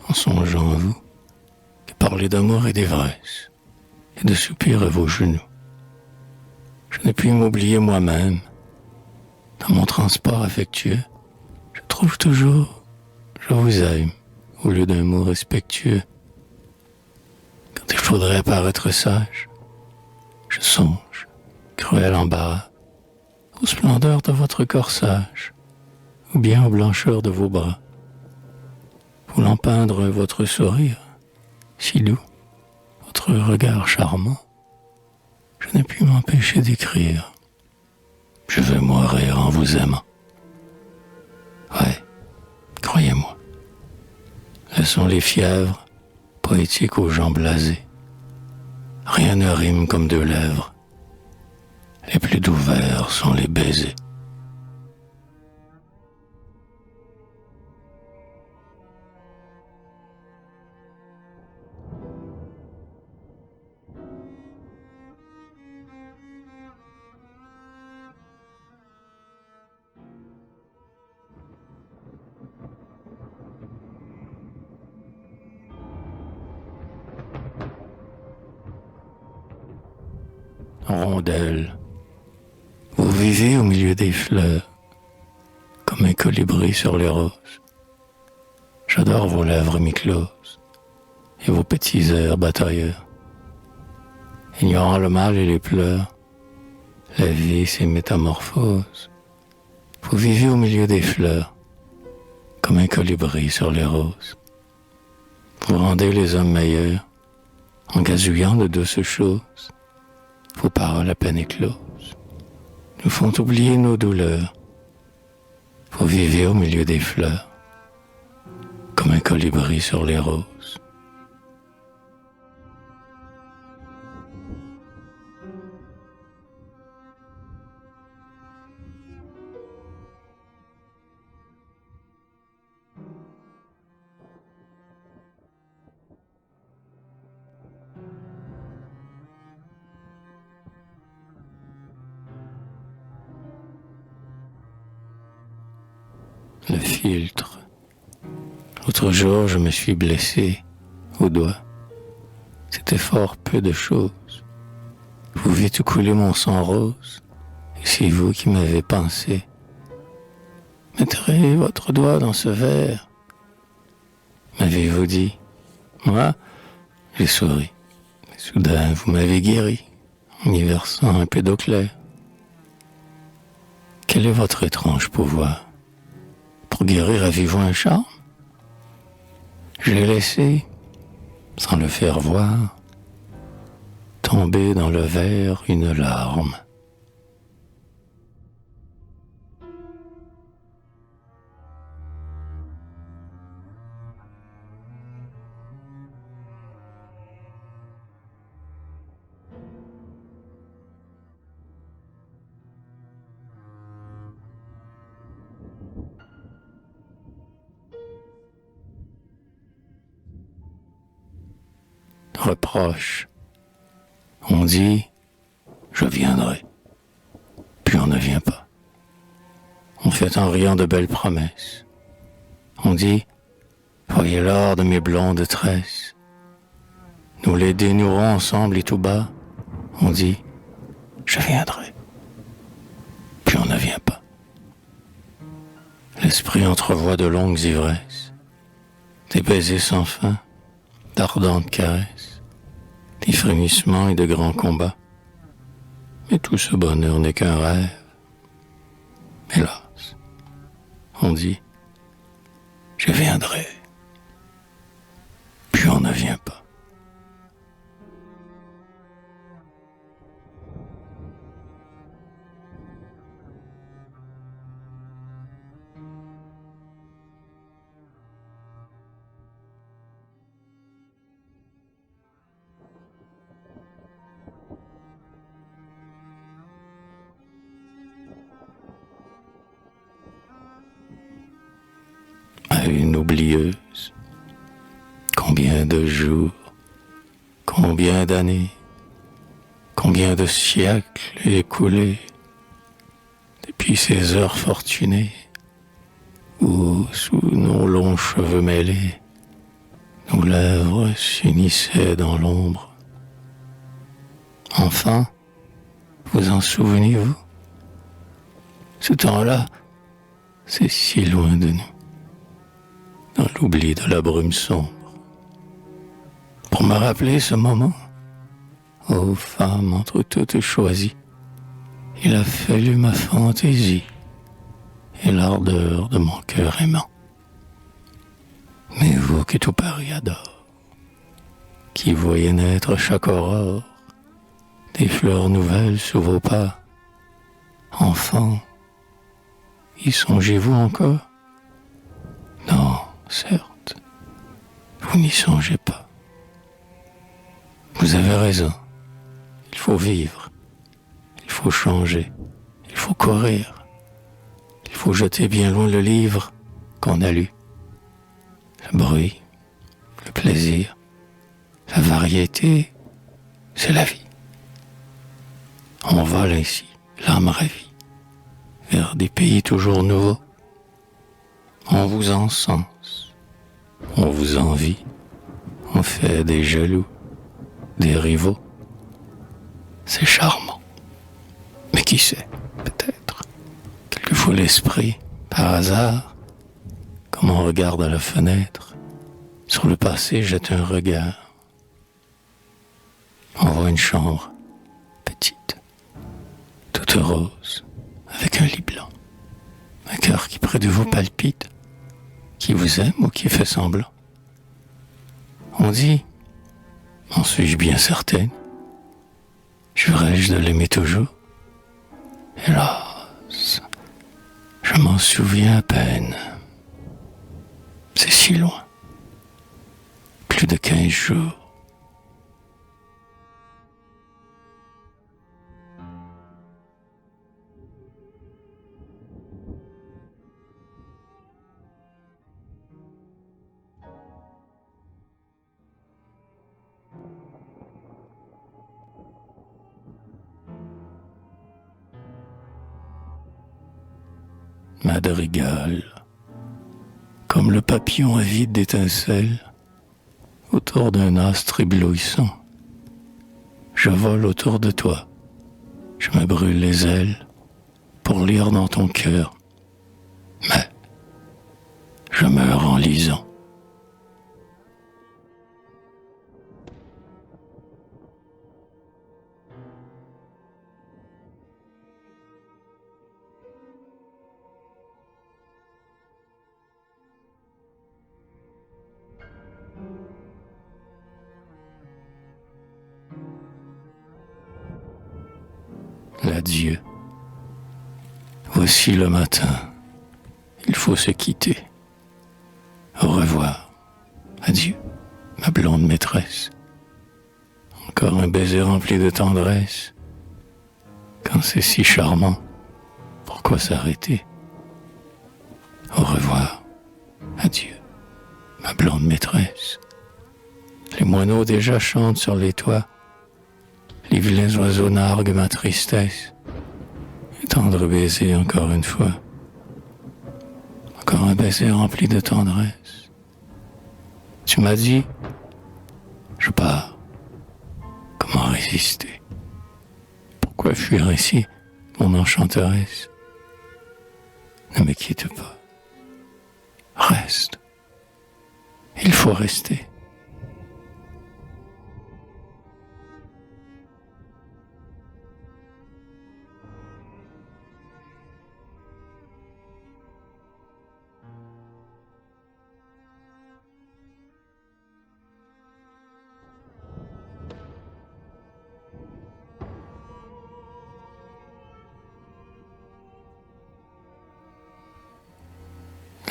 en songeant à vous, que parler d'amour et d'ivresse, et de soupirs à vos genoux. Je ne puis m'oublier moi-même. Dans mon transport affectueux, je trouve toujours « je vous aime » au lieu d'un mot respectueux. Quand il faudrait paraître sage, je songe, cruel embarras, aux splendeurs de votre corsage, ou bien aux blancheurs de vos bras. Voulant peindre votre sourire, si doux, votre regard charmant, je n'ai pu m'empêcher d'écrire. Je vais mourir en vous aimant. Ouais, croyez-moi. Laissons les fièvres, poétiques aux gens blasés. Rien ne rime comme deux lèvres. Les plus doux vers sont les baisers. Rondelle, vous vivez au milieu des fleurs, comme un colibri sur les roses. J'adore vos lèvres mi-closes et vos petits airs batailleurs. Ignorant le mal et les pleurs, la vie et ses métamorphoses, vous vivez au milieu des fleurs, comme un colibri sur les roses. Vous rendez les hommes meilleurs, en gazouillant de douces choses. Vos paroles à peine écloses nous font oublier nos douleurs. Vous vivez au milieu des fleurs, comme un colibri sur les roses. Le filtre. L'autre jour, je me suis blessé au doigt. C'était fort peu de choses. Vous vîtes couler mon sang rose, et c'est vous qui m'avez pensé. Mettrez votre doigt dans ce verre, m'avez-vous dit. Moi, j'ai souri. Mais soudain, vous m'avez guéri, en y versant un peu d'eau claire. Quel est votre étrange pouvoir? Pour guérir, avez-vous un charme? Je l'ai laissé, sans le faire voir, tomber dans le verre une larme. Reproche. On dit, je viendrai, puis on ne vient pas. On fait en riant de belles promesses. On dit, voyez l'or de mes blondes tresses. Nous les dénouerons ensemble et tout bas. On dit, je viendrai, puis on ne vient pas. L'esprit entrevoit de longues ivresses, des baisers sans fin, d'ardentes caresses, des frémissements et de grands combats. Mais tout ce bonheur n'est qu'un rêve. Hélas, on dit, je viendrai, puis on ne vient pas. À une oublieuse, combien de jours, combien d'années, combien de siècles écoulés depuis ces heures fortunées où, sous nos longs cheveux mêlés, nos lèvres s'unissaient dans l'ombre. Enfin, vous en souvenez-vous? Ce temps-là, c'est si loin de nous, dans l'oubli de la brume sombre. Pour me rappeler ce moment, ô femme entre toutes choisies, il a fallu ma fantaisie et l'ardeur de mon cœur aimant. Mais vous que tout Paris adore, qui voyez naître chaque aurore des fleurs nouvelles sous vos pas, enfant, y songez-vous encore? Non, certes, vous n'y songez pas. Vous avez raison, il faut vivre, il faut changer, il faut courir, il faut jeter bien loin le livre qu'on a lu. Le bruit, le plaisir, la variété, c'est la vie. On vole ainsi, l'âme ravie, vers des pays toujours nouveaux. On vous encense, on vous envie, on fait des jaloux, des rivaux. C'est charmant. Mais qui sait, peut-être, quelquefois l'esprit, par hasard, comme on regarde à la fenêtre, sur le passé jette un regard. On voit une chambre, petite, toute rose, avec un lit blanc, un cœur qui près de vous palpite, qui vous aime ou qui fait semblant. On dit, en suis-je bien certaine, jurais-je de l'aimer toujours? Hélas, je m'en souviens à peine. C'est si loin, plus de 15 jours. Madrigal, comme le papillon avide d'étincelles autour d'un astre éblouissant. Je vole autour de toi, je me brûle les ailes pour lire dans ton cœur, mais je meurs en lisant. l'adieu. Voici le matin, il faut se quitter. Au revoir, adieu, ma blonde maîtresse. Encore un baiser rempli de tendresse. Quand c'est si charmant, pourquoi s'arrêter? Au revoir, adieu, ma blonde maîtresse. Les moineaux déjà chantent sur les toits. Les vilains oiseaux narguent ma tristesse. Un tendre baiser encore une fois. Encore un baiser rempli de tendresse. Tu m'as dit, je pars. Comment résister? Pourquoi fuir ici, mon enchanteresse? Ne me quitte pas. Reste. Il faut rester.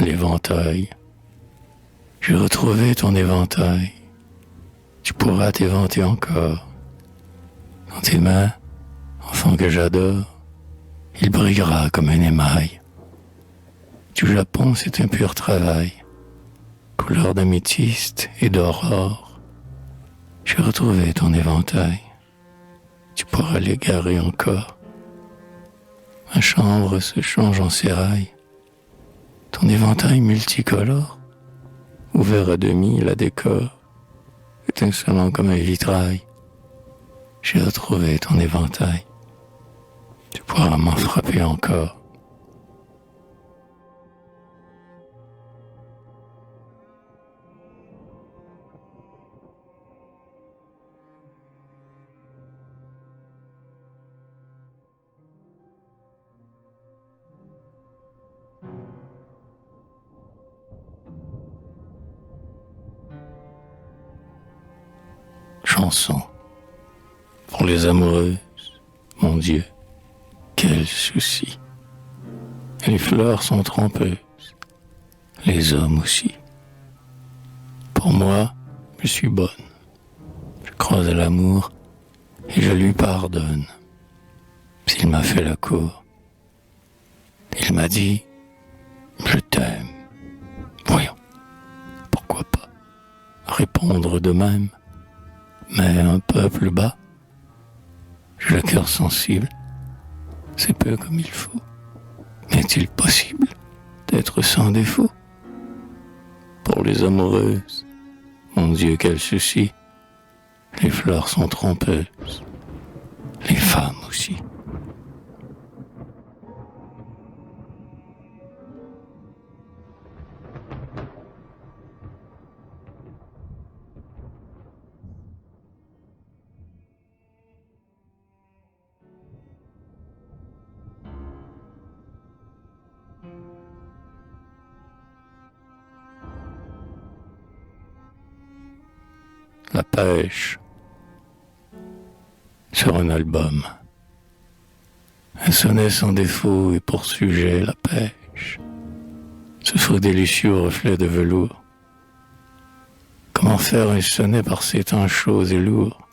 L'éventail. J'ai retrouvé ton éventail. Tu pourras t'éventer encore. Dans tes mains, enfant que j'adore, il brillera comme un émail. Du Japon, c'est un pur travail, couleur d'améthyste et d'aurore. J'ai retrouvé ton éventail. Tu pourras l'égarer encore. Ma chambre se change en sérail. Ton éventail multicolore, ouvert à demi, la décore, étincelant comme un vitrail. J'ai retrouvé ton éventail. Tu pourras m'en frapper encore. Chanson pour les amoureuses, mon Dieu, quel souci. Les fleurs sont trompeuses, les hommes aussi. Pour moi, je suis bonne. Je crois à l'amour et je lui pardonne. S'il m'a fait la cour, il m'a dit, je t'aime. Voyons, pourquoi pas répondre de même, mais un peu plus bas. J'ai le cœur sensible, c'est peu comme il faut. Est-il possible d'être sans défaut? Pour les amoureuses, mon Dieu, quel souci. Les fleurs sont trompeuses, les femmes aussi. La pêche sur un album. Un sonnet sans défaut et pour sujet la pêche. Ce fruit délicieux au reflet de velours. Comment faire un sonnet par ces temps chauds et lourds?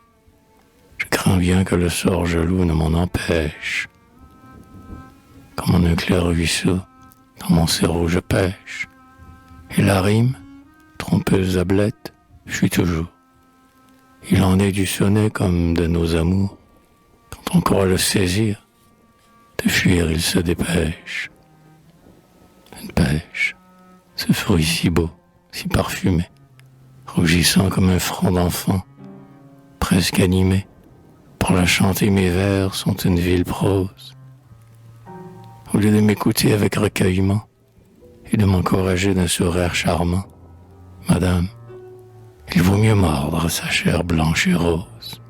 Je crains bien que le sort jaloux ne m'en empêche. Comme en un clair ruisseau, dans mon cerveau je pêche. Et la rime, trompeuse ablette, fuit toujours. Il en est du sonnet comme de nos amours. Quand on croit le saisir, de fuir il se dépêche. Une pêche, ce fruit si beau, si parfumé, rougissant comme un front d'enfant, presque animé. Pour la chanter mes vers sont une ville prose. Au lieu de m'écouter avec recueillement et de m'encourager d'un sourire charmant, Madame, il vaut mieux mordre sa chair blanche et rose.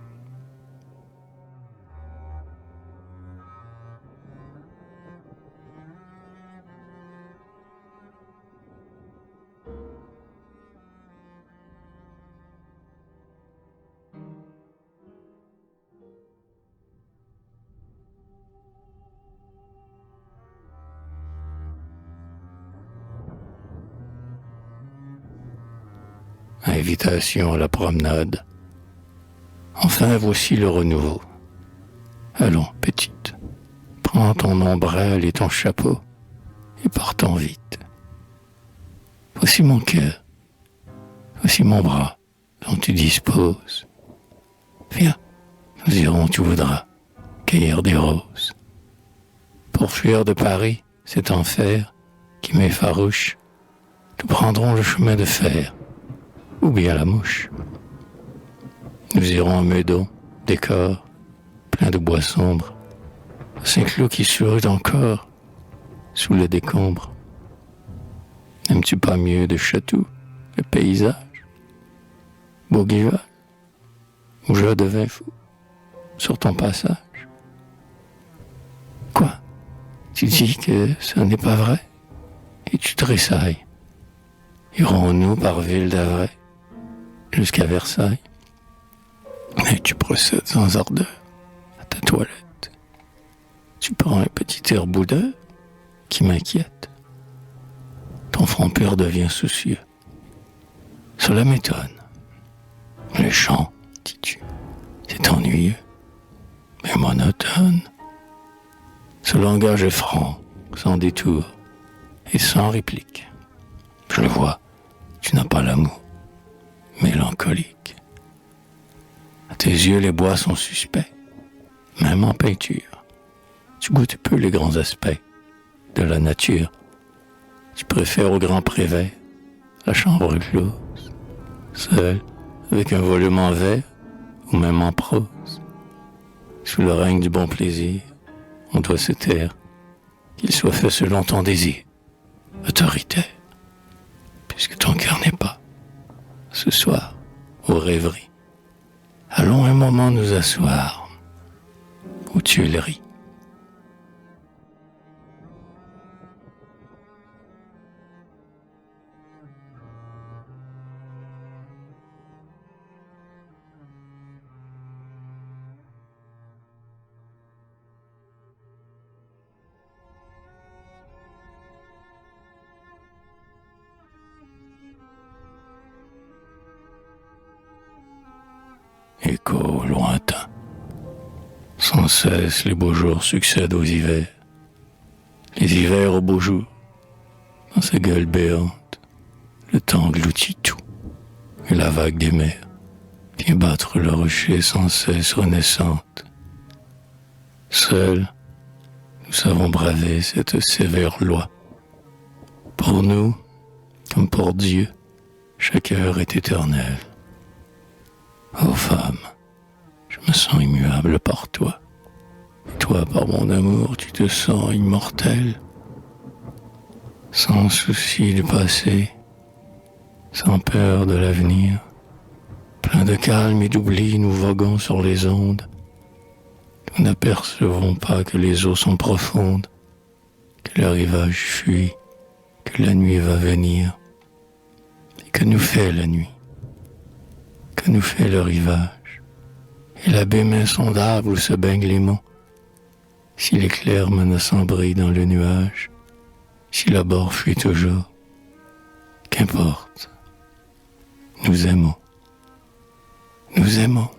invitation à la promenade. Enfin, voici le renouveau. Allons, petite, prends ton ombrelle et ton chapeau et partons vite. Voici mon cœur, voici mon bras dont tu disposes. Viens, nous irons où tu voudras, cueillir des roses. Pour fuir de Paris, cet enfer qui m'effarouche, nous prendrons le chemin de fer, ou bien la mouche. Nous irons à Meudon, décor, plein de bois sombres, à Saint-Cloud qui sourit encore, sous le décombre. N'aimes-tu pas mieux de Chatou, le paysage, Bougival, où je devins fou, sur ton passage? Quoi? Tu dis que ce n'est pas vrai? Et tu tressailles. Irons-nous par Ville d'Avray, jusqu'à Versailles? Mais tu procèdes sans ardeur à ta toilette. Tu prends un petit air boudeur qui m'inquiète. Ton front pur devient soucieux. Cela m'étonne. Le chant, dis-tu, c'est ennuyeux, mais monotone. Ce langage est franc, sans détour et sans réplique. Je le vois, tu n'as pas l'amour, mélancolique. À tes yeux, les bois sont suspects, même en peinture. Tu goûtes peu les grands aspects de la nature. Tu préfères au grand prévert la chambre close, seul, avec un volume en vers ou même en prose. Sous le règne du bon plaisir, on doit se taire, qu'il soit fait selon ton désir, autoritaire, puisque ton cœur n'est pas, ce soir, aux rêveries. Allons un moment nous asseoir aux Tuileries. Écho lointain. Sans cesse les beaux jours succèdent aux hivers. Les hivers aux beaux jours. Dans ces gueules béantes, le temps engloutit tout. Et la vague des mers vient battre le rocher sans cesse renaissante. Seuls, nous savons braver cette sévère loi. Pour nous, comme pour Dieu, chaque heure est éternelle. Ô femme, je me sens immuable par toi. Et toi, par mon amour, tu te sens immortel. Sans souci du passé, sans peur de l'avenir. Plein de calme et d'oubli, nous voguons sur les ondes. Nous n'apercevons pas que les eaux sont profondes, que le rivage fuit, que la nuit va venir. Et que nous fait la nuit? Que nous fait le rivage et l'abîme insondable où se baignent les monts? Si l'éclair menaçant brille dans le nuage, si l'abord fuit toujours, qu'importe, nous aimons. Nous aimons.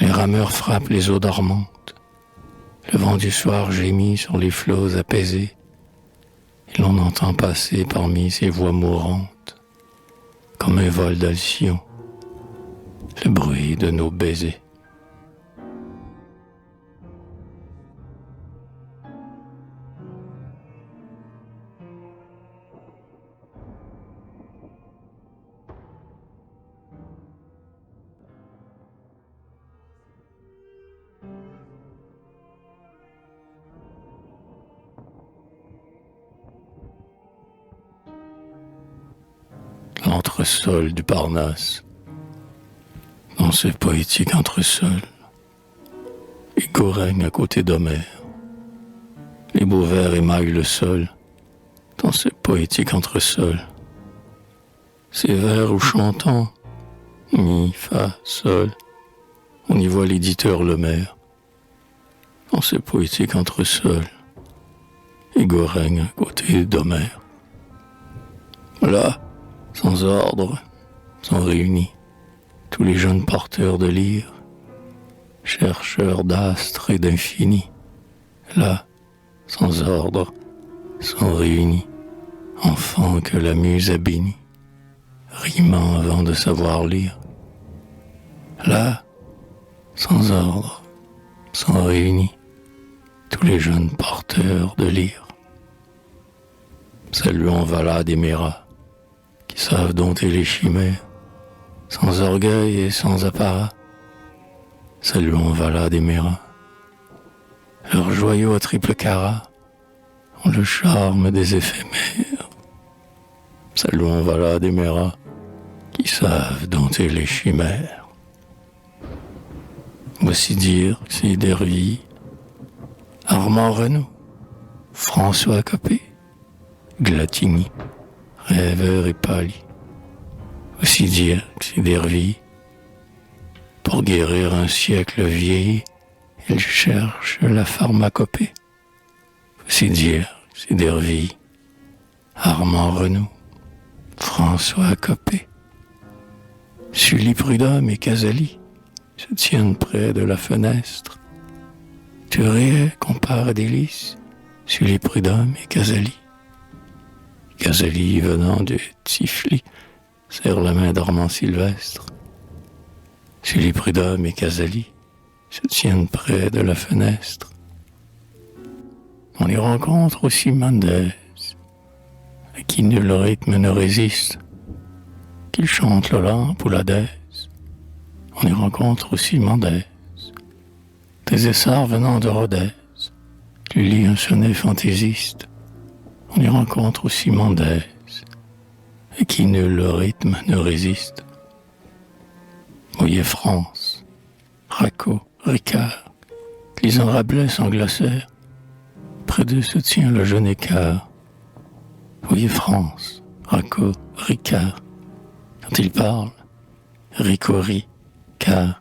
Les rameurs frappent les eaux dormantes, le vent du soir gémit sur les flots apaisés, et l'on entend passer parmi ces voix mourantes, comme un vol d'Alcyon, le bruit de nos baisers. L'entresol du Parnasse, dans ce poétique entresol, Hugo règne à côté d'Homère. Les beaux vers émaillent le sol, dans ce poétique entresol. Ces vers où chantant, mi, fa, sol, on y voit l'éditeur Lemaire. Dans ce poétique entresol, Hugo règne à côté d'Homère. Là, sans ordre, sont réunis tous les jeunes porteurs de lyre, chercheurs d'astres et d'infini. Là, sans ordre, sont réunis enfants que la muse a bénis, rimant avant de savoir lire. Là, sans ordre, sont réunis tous les jeunes porteurs de lyre. Saluons Valade et Méra, qui savent dompter les chimères, sans orgueil et sans apparat. Saluons Valade et Méra. Leurs joyaux à triple carat ont le charme des éphémères. Saluons Valade et Méra, qui savent dompter les chimères. Voici dire que c'est Derville, Armand Renaud, François Copé, Glatigny, rêveur et pâli. Voici dire que c'est Derville, pour guérir un siècle vieilli, il cherche la pharmacopée. Voici dire que c'est Derville, Armand Renaud, François Copé. Sully Prudhomme et Casali se tiennent près de la fenêtre. Tu riais, compare délices, Sully Prudhomme et Casali. Casali, venant du Tifli, serre la main d'Armand Sylvestre. Sully Prudhomme et Casali se tiennent près de la fenêtre. On y rencontre aussi Mendès, à qui nul rythme ne résiste, qu'il chante l'Olympe ou l'Hadès. On y rencontre aussi Mendès, des essarts venant de Rodez, qui lit un sonnet fantaisiste. On y rencontre aussi Mendès, à qui nul rythme ne résiste. Voyez France, Racco, Ricard, lisant Rabelais sans glacère, près d'eux se tient le jeune écart. Voyez France, Racco, Ricard, quand il parle, Rico rit, car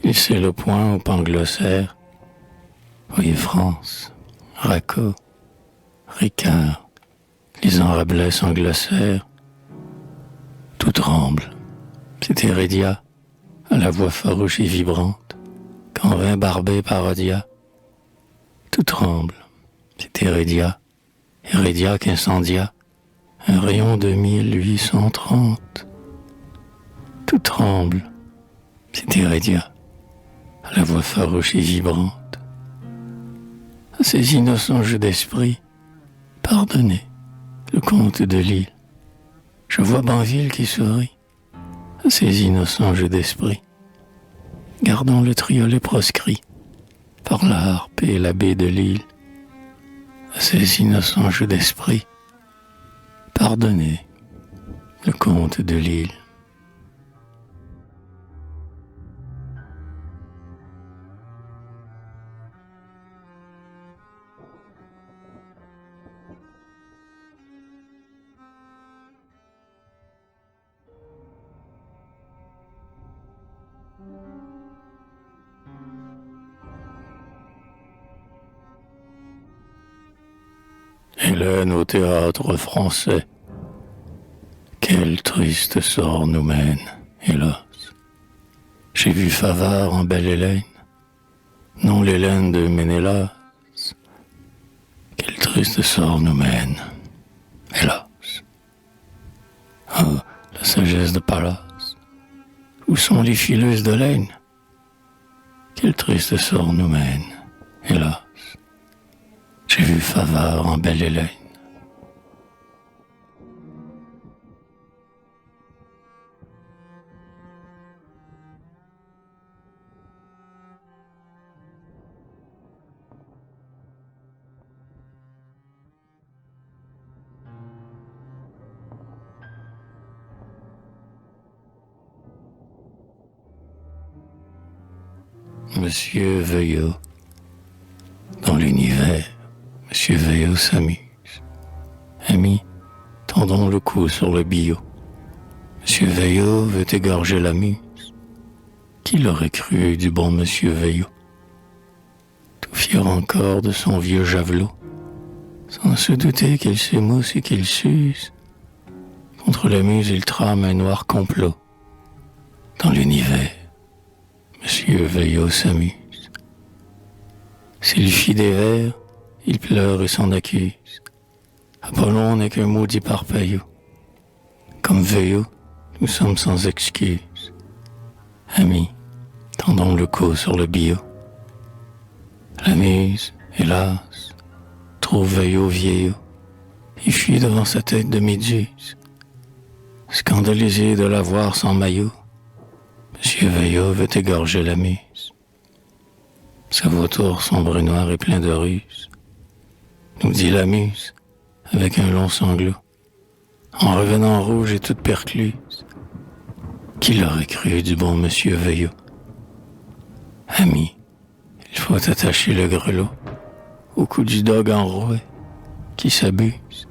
il sait le point au pan glossaire. Voyez France, Racco, Ricard, lisant Rabelais sans glacère. Tout tremble, c'est Hérédia, à la voix farouche et vibrante, quand vint Barbet parodia. Tout tremble, c'est Hérédia, Hérédia qu'incendia un rayon de 1830. Tout tremble, c'est Hérédia, à la voix farouche et vibrante. À ces innocents jeux d'esprit, pardonnez le comte de Lille. Je vois Banville qui sourit à ces innocents jeux d'esprit. Gardons le triolet proscrit par la harpe et la baie de Lille. À ces innocents jeux d'esprit, pardonnez le comte de Lille. Hélène au théâtre français, quel triste sort nous mène, hélas. J'ai vu Favart en belle Hélène, non l'Hélène de Ménélas. Quel triste sort nous mène, hélas. Oh, la sagesse de Pallas, où sont les fileuses de laine? Quel triste sort nous mène, hélas. J'ai vu Favart en belle Hélène. Monsieur Veuillot, dans l'univers, Monsieur Veuillot s'amuse. Ami, tendons le cou sur le billot. Monsieur Veuillot veut égorger la muse. Qui l'aurait cru du bon Monsieur Veuillot? Tout fier encore de son vieux javelot, sans se douter qu'il s'émousse et qu'il s'use. Contre la muse, il trame un noir complot. Dans l'univers, Monsieur Veillot s'amuse. S'il fit des vers, il pleure et s'en accuse. Apollon n'est qu'un maudit parpaillot. Comme Veillot, nous sommes sans excuse. Amis, tendons le cou sur le bio. La muse, hélas, trouve Veillot vieillot et fuit devant sa tête de méduse. Scandalisé de la voir sans maillot, Monsieur Veillot veut égorger la muse. Sa vautour sombre et noir et plein de ruses, nous dit la muse, avec un long sanglot, en revenant rouge et toute percluse. Qui l'aurait cru du bon Monsieur Veillot? Ami, il faut attacher le grelot au cou du dogue enroué, qui s'abuse,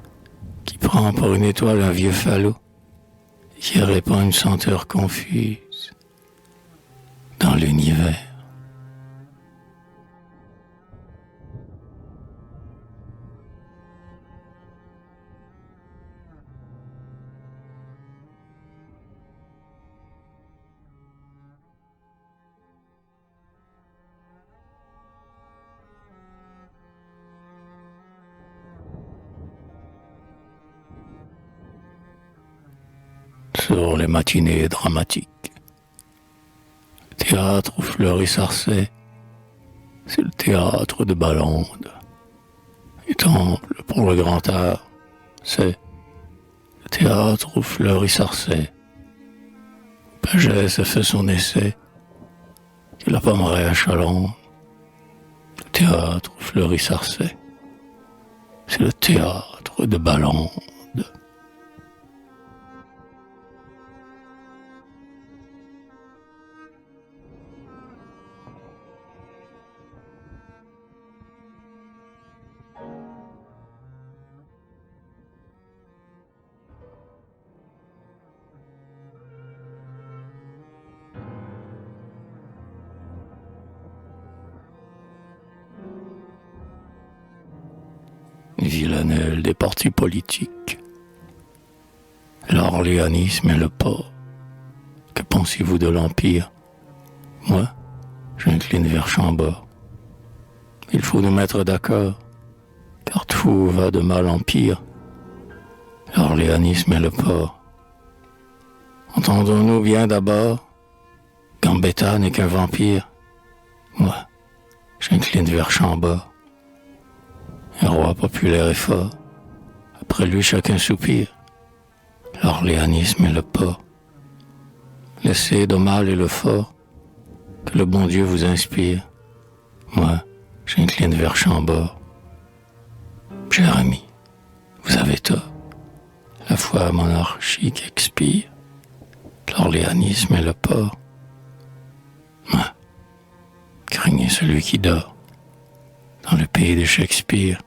qui prend pour une étoile un vieux falot, et qui répand une senteur confuse dans l'univers. Sur les matinées dramatiques, le théâtre où fleurit Sarcey, c'est le théâtre de Balande. Et temple pour le grand art, c'est le théâtre où fleurit Sarcey. Pagès a fait son essai, que la pommeraie à Chalon. Le théâtre où fleurit Sarcey, c'est le théâtre de Balande. Villanelle des partis politiques. L'orléanisme et le port. Que pensez-vous de l'Empire? Moi, j'incline vers Chambord. Il faut nous mettre d'accord, car tout va de mal en pire. L'orléanisme et le port. Entendons-nous bien d'abord? Gambetta n'est qu'un vampire. Moi, j'incline vers Chambord. Un roi populaire et fort, après lui chacun soupire. L'orléanisme et le port. Laissez le mal et le fort, que le bon Dieu vous inspire. Moi, j'incline vers Chambord. Cher ami, vous avez tort. La foi monarchique expire. L'orléanisme et le port. Moi, craignez celui qui dort. Dans le pays de Shakespeare,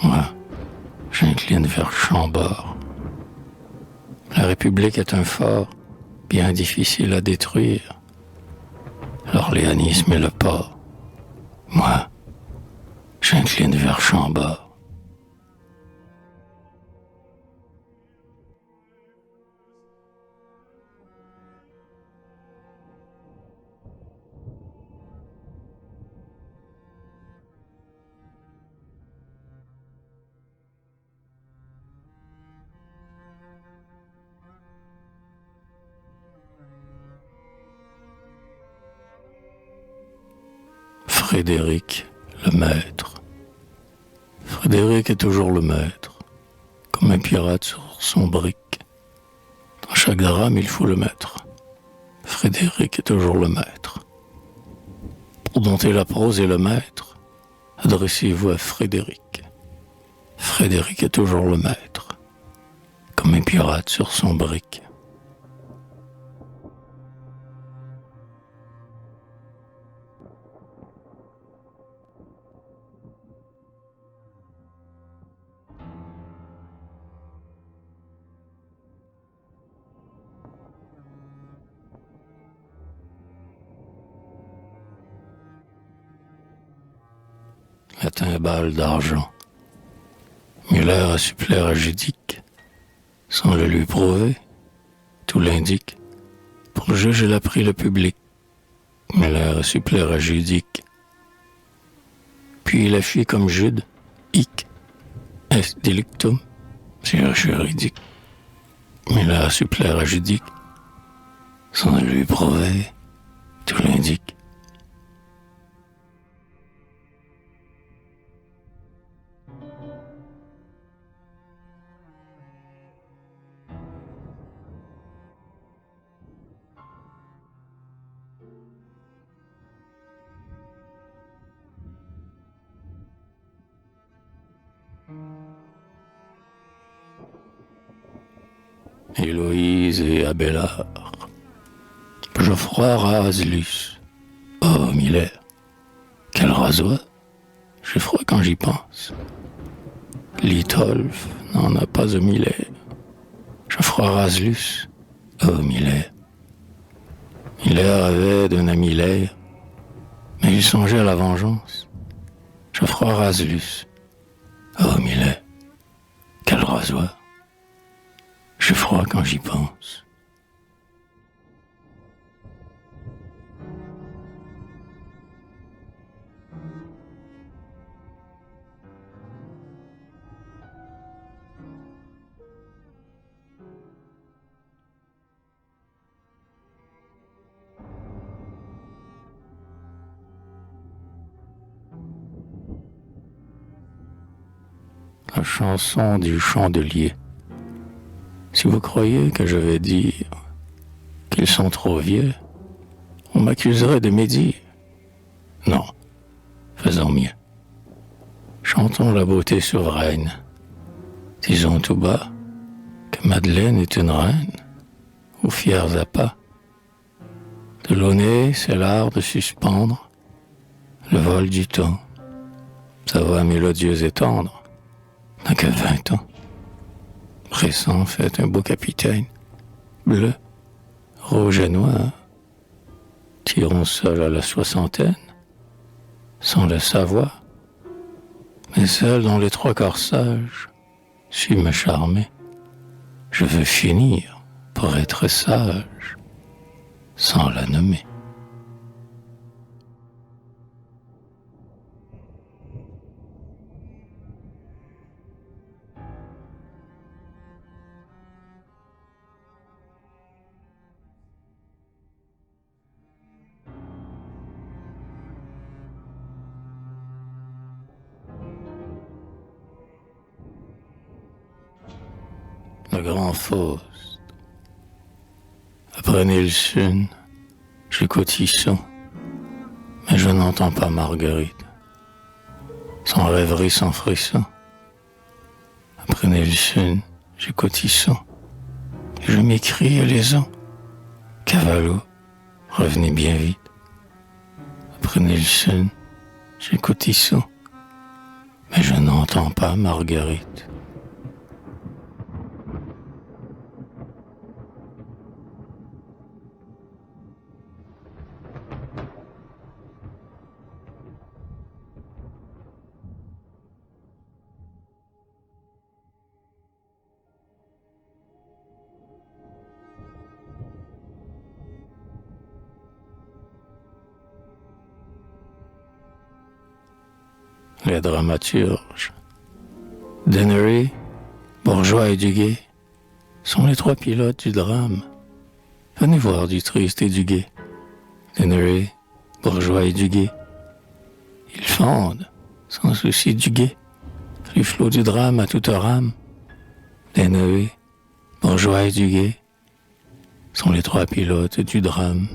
moi, j'incline vers Chambord. La République est un fort bien difficile à détruire. L'orléanisme et le port. Moi, j'incline vers Chambord. Frédéric, le maître. Frédéric est toujours le maître, comme un pirate sur son brick. Dans chaque drame, il faut le maître. Frédéric est toujours le maître. Pour dompter la prose et le maître, adressez-vous à Frédéric. Frédéric est toujours le maître, comme un pirate sur son brick. La timbale d'argent. Muller a su plaire à Judique, sans le lui prouver, tout l'indique. Pour juge, elle a pris le public, mais l'air a su plaire à Judique. Puis il a fui comme Jude, hic, est delictum, c'est juridique. Mais l'air a su plaire à Judique, sans lui prouver, tout l'indique. Héloïse et Abélard, Geoffroy Raselus, oh Miller, quel rasoir, j'ai froid quand j'y pense. Litolf n'en a pas un Miller, Geoffroy Raselus, oh Miller. Miller avait d'un ami l'air, mais il songeait à la vengeance. Geoffroy Raselus, oh Miller, quel rasoir. J'ai froid quand j'y pense. La chanson du chandelier. Si vous croyez que je vais dire qu'ils sont trop vieux, on m'accuserait de médire. Non, faisons mieux. Chantons la beauté souveraine. Disons tout bas que Madeleine est une reine, aux fiers appâts. De l'aunay, c'est l'art de suspendre le vol du temps. Sa voix mélodieuse et tendre n'a que 20 ans. Pressant fait un beau capitaine, bleu, rouge et noir. Tirons seul à la soixantaine, sans le savoir. Mais celle dont les trois corsages sut me charmer. Je veux finir pour être sage, sans la nommer. Le grand Faust. Après Nielsen, j'écoute Hisson, mais je n'entends pas Marguerite. Sans rêverie, sans frisson. Après Nielsen, j'écoute Hisson, et je m'écrie à l'aison. Cavallo, revenez bien vite. Après Nielsen, j'écoute Hisson, mais je n'entends pas Marguerite. Les dramaturges, Dennery, Bourgeois et Duguay, sont les trois pilotes du drame. Venez voir du triste et du gai. Dennery, Bourgeois et Duguay. Ils fondent, sans souci du gai, les flots du drame à toute rame. Dennery, Bourgeois et Duguay sont les trois pilotes du drame.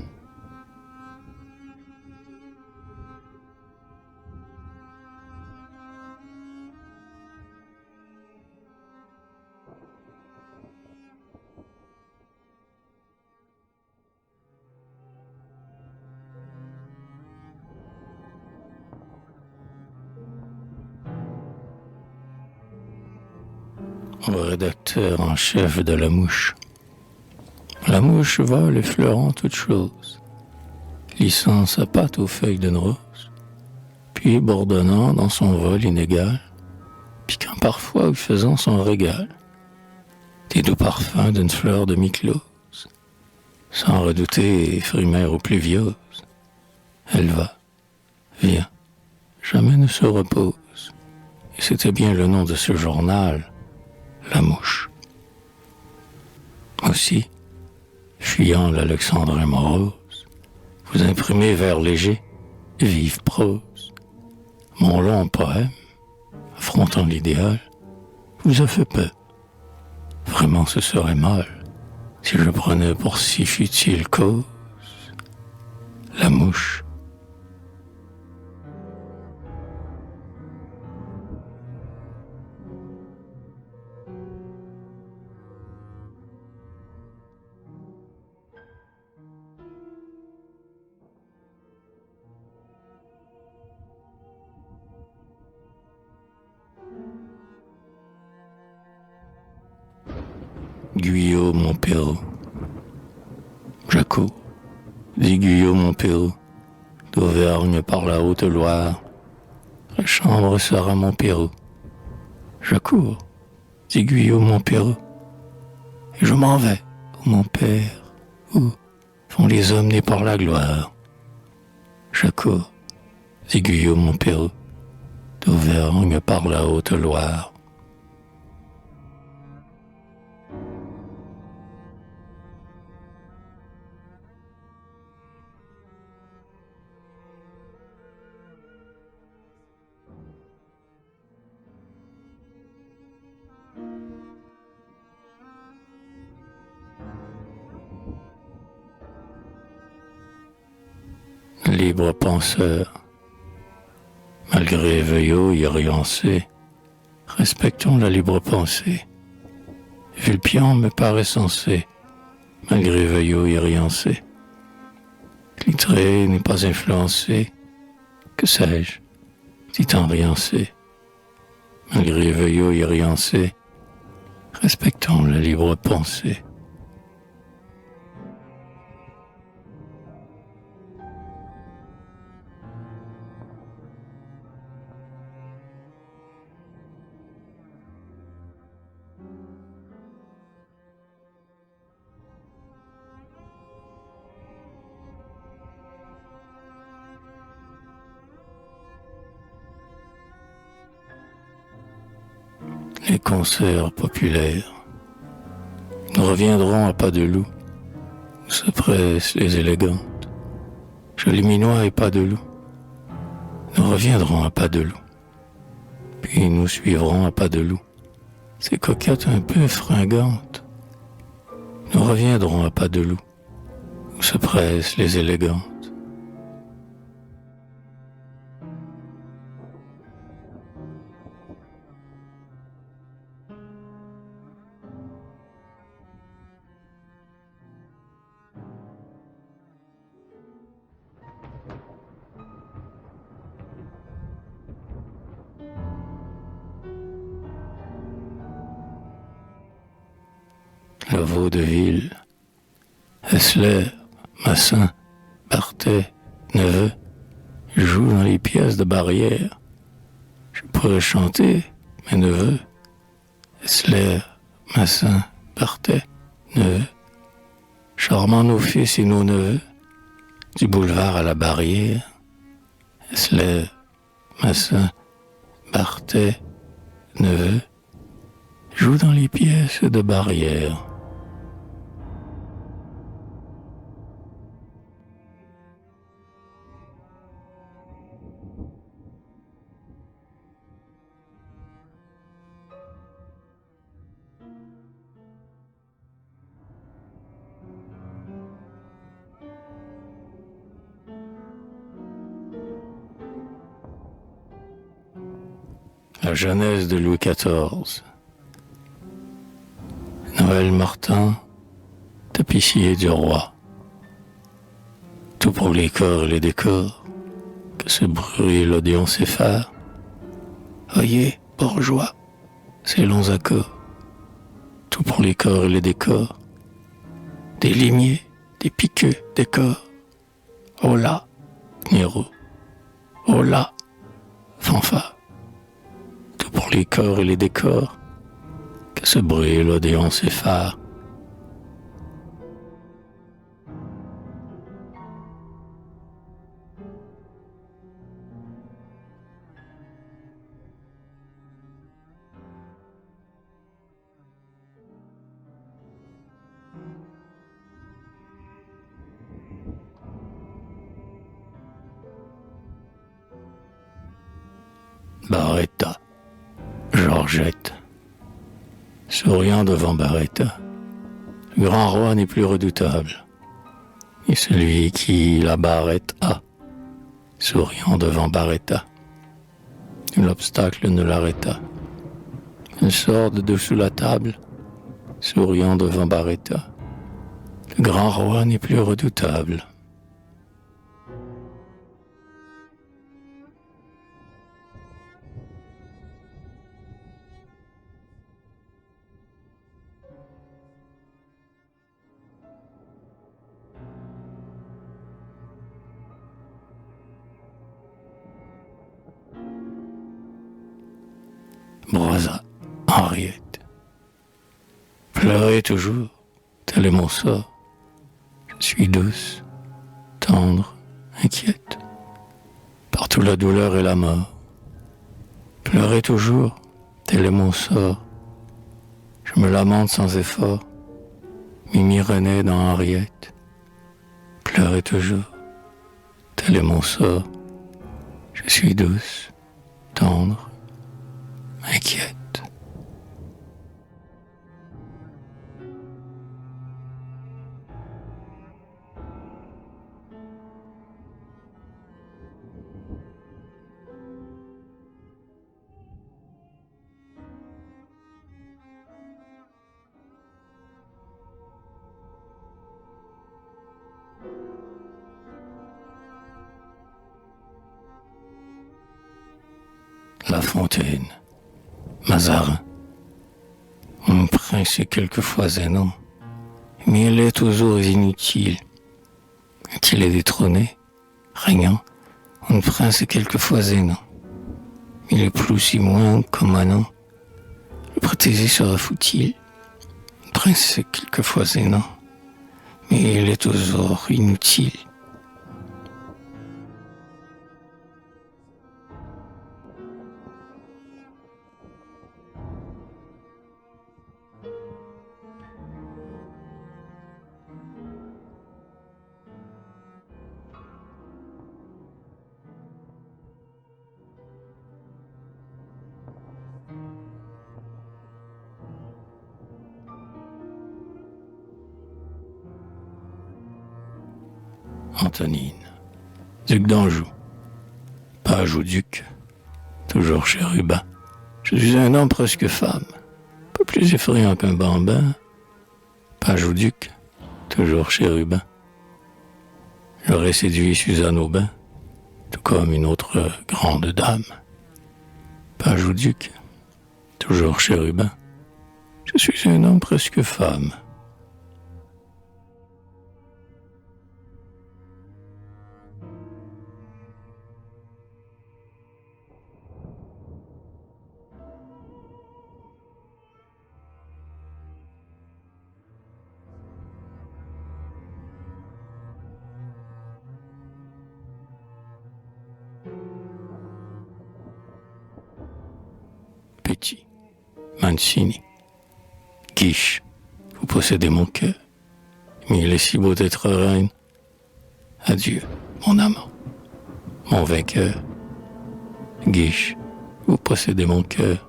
Au rédacteur en chef de La Mouche. La mouche vole effleurant toutes choses, lissant sa patte aux feuilles d'une rose, puis bourdonnant dans son vol inégal, piquant parfois ou faisant son régal, des doux parfums d'une fleur de myclose, sans redouter éphémère ou pluviose. Elle va, vient, jamais ne se repose. Et c'était bien le nom de ce journal, La Mouche. Aussi, fuyant l'Alexandrin morose, vous imprimez vers léger, vive prose. Mon long poème, affrontant l'idéal, vous a fait peur. Vraiment ce serait mal si je prenais pour si futile cause la mouche. Guyot, mon Pérou, j'accours, dit Guyot, mon Pérou, d'Auvergne par la Haute-Loire, la chambre sera mon Pérou. J'accours, dit Guyot, mon Pérou, et je m'en vais, ô mon père, où font les hommes nés par la gloire. J'accours, dit Guyot, mon Pérou, d'Auvergne par la Haute-Loire. Libre penseur, malgré veuillot y riancé, respectons la libre pensée. Vulpian me paraît sensé, malgré veuillot y riancé. Clitré n'est pas influencé, que sais-je, dit en riancé. Malgré veuillot y riancé, respectons la libre pensée. Les concerts populaires. Nous reviendrons à pas de loup, où se pressent les élégantes. Jolis minois et pas de loup. Nous reviendrons à pas de loup. Puis nous suivrons à pas de loup. Ces coquettes un peu fringantes. Nous reviendrons à pas de loup, où se pressent les élégantes. Le vaudeville, Hessler, Massin, Barthé, Neveu, jouent dans les pièces de barrière. Je pourrais chanter, mes neveux, Hessler, Massin, Barthé, Neveu, charmant nos fils et nos neveux, du boulevard à la barrière, Hessler, Massin, Barthé, Neveu, jouent dans les pièces de barrière. La jeunesse de Louis XIV. Noël Martin, tapissier du roi. Tout pour les corps et les décors, que ce bruit et l'audience s'effarent. Oyez, bourgeois, ces longs accords. Tout pour les corps et les décors. Des limiers, des piqueux, des corps. Oh là, Nero. Oh là, fanfare. Pour les corps et les décors, que ce bruit et l'audience s'effarent. Barretta, Georgette. Souriant devant Barretta, le grand roi n'est plus redoutable, ni celui qui la barrette a. Souriant devant Barretta, l'obstacle ne l'arrêta. Elle sort de dessous la table, souriant devant Barretta. Le grand roi n'est plus redoutable. Brosa, Henriette. Pleurez toujours, tel est mon sort. Je suis douce, tendre, inquiète. Partout la douleur et la mort. Pleurez toujours, tel est mon sort. Je me lamente sans effort. Mimi renaît dans Henriette. Pleurez toujours, tel est mon sort. Je suis douce, tendre, inquiète. La Fontaine, Mazarin. Mon prince est quelquefois aimant, mais il est toujours inutile. Quand il est détrôné, régnant, mon prince est quelquefois aimant. Il est plus si moins comme un an. Le protéger sera futile. Le prince est quelquefois aimant, mais il est toujours inutile. Antonine, duc d'Anjou. Page au duc, toujours chérubin. Je suis un homme presque femme, pas plus effrayant qu'un bambin. Page au duc, toujours chérubin. J'aurais séduit Suzanne Aubin, tout comme une autre grande dame. Page au duc, toujours chérubin. Je suis un homme presque femme. Petit, Mancini, Guiche, vous possédez mon cœur, mais il est si beau d'être reine. Adieu, mon amant, mon vainqueur. Guiche, vous possédez mon cœur.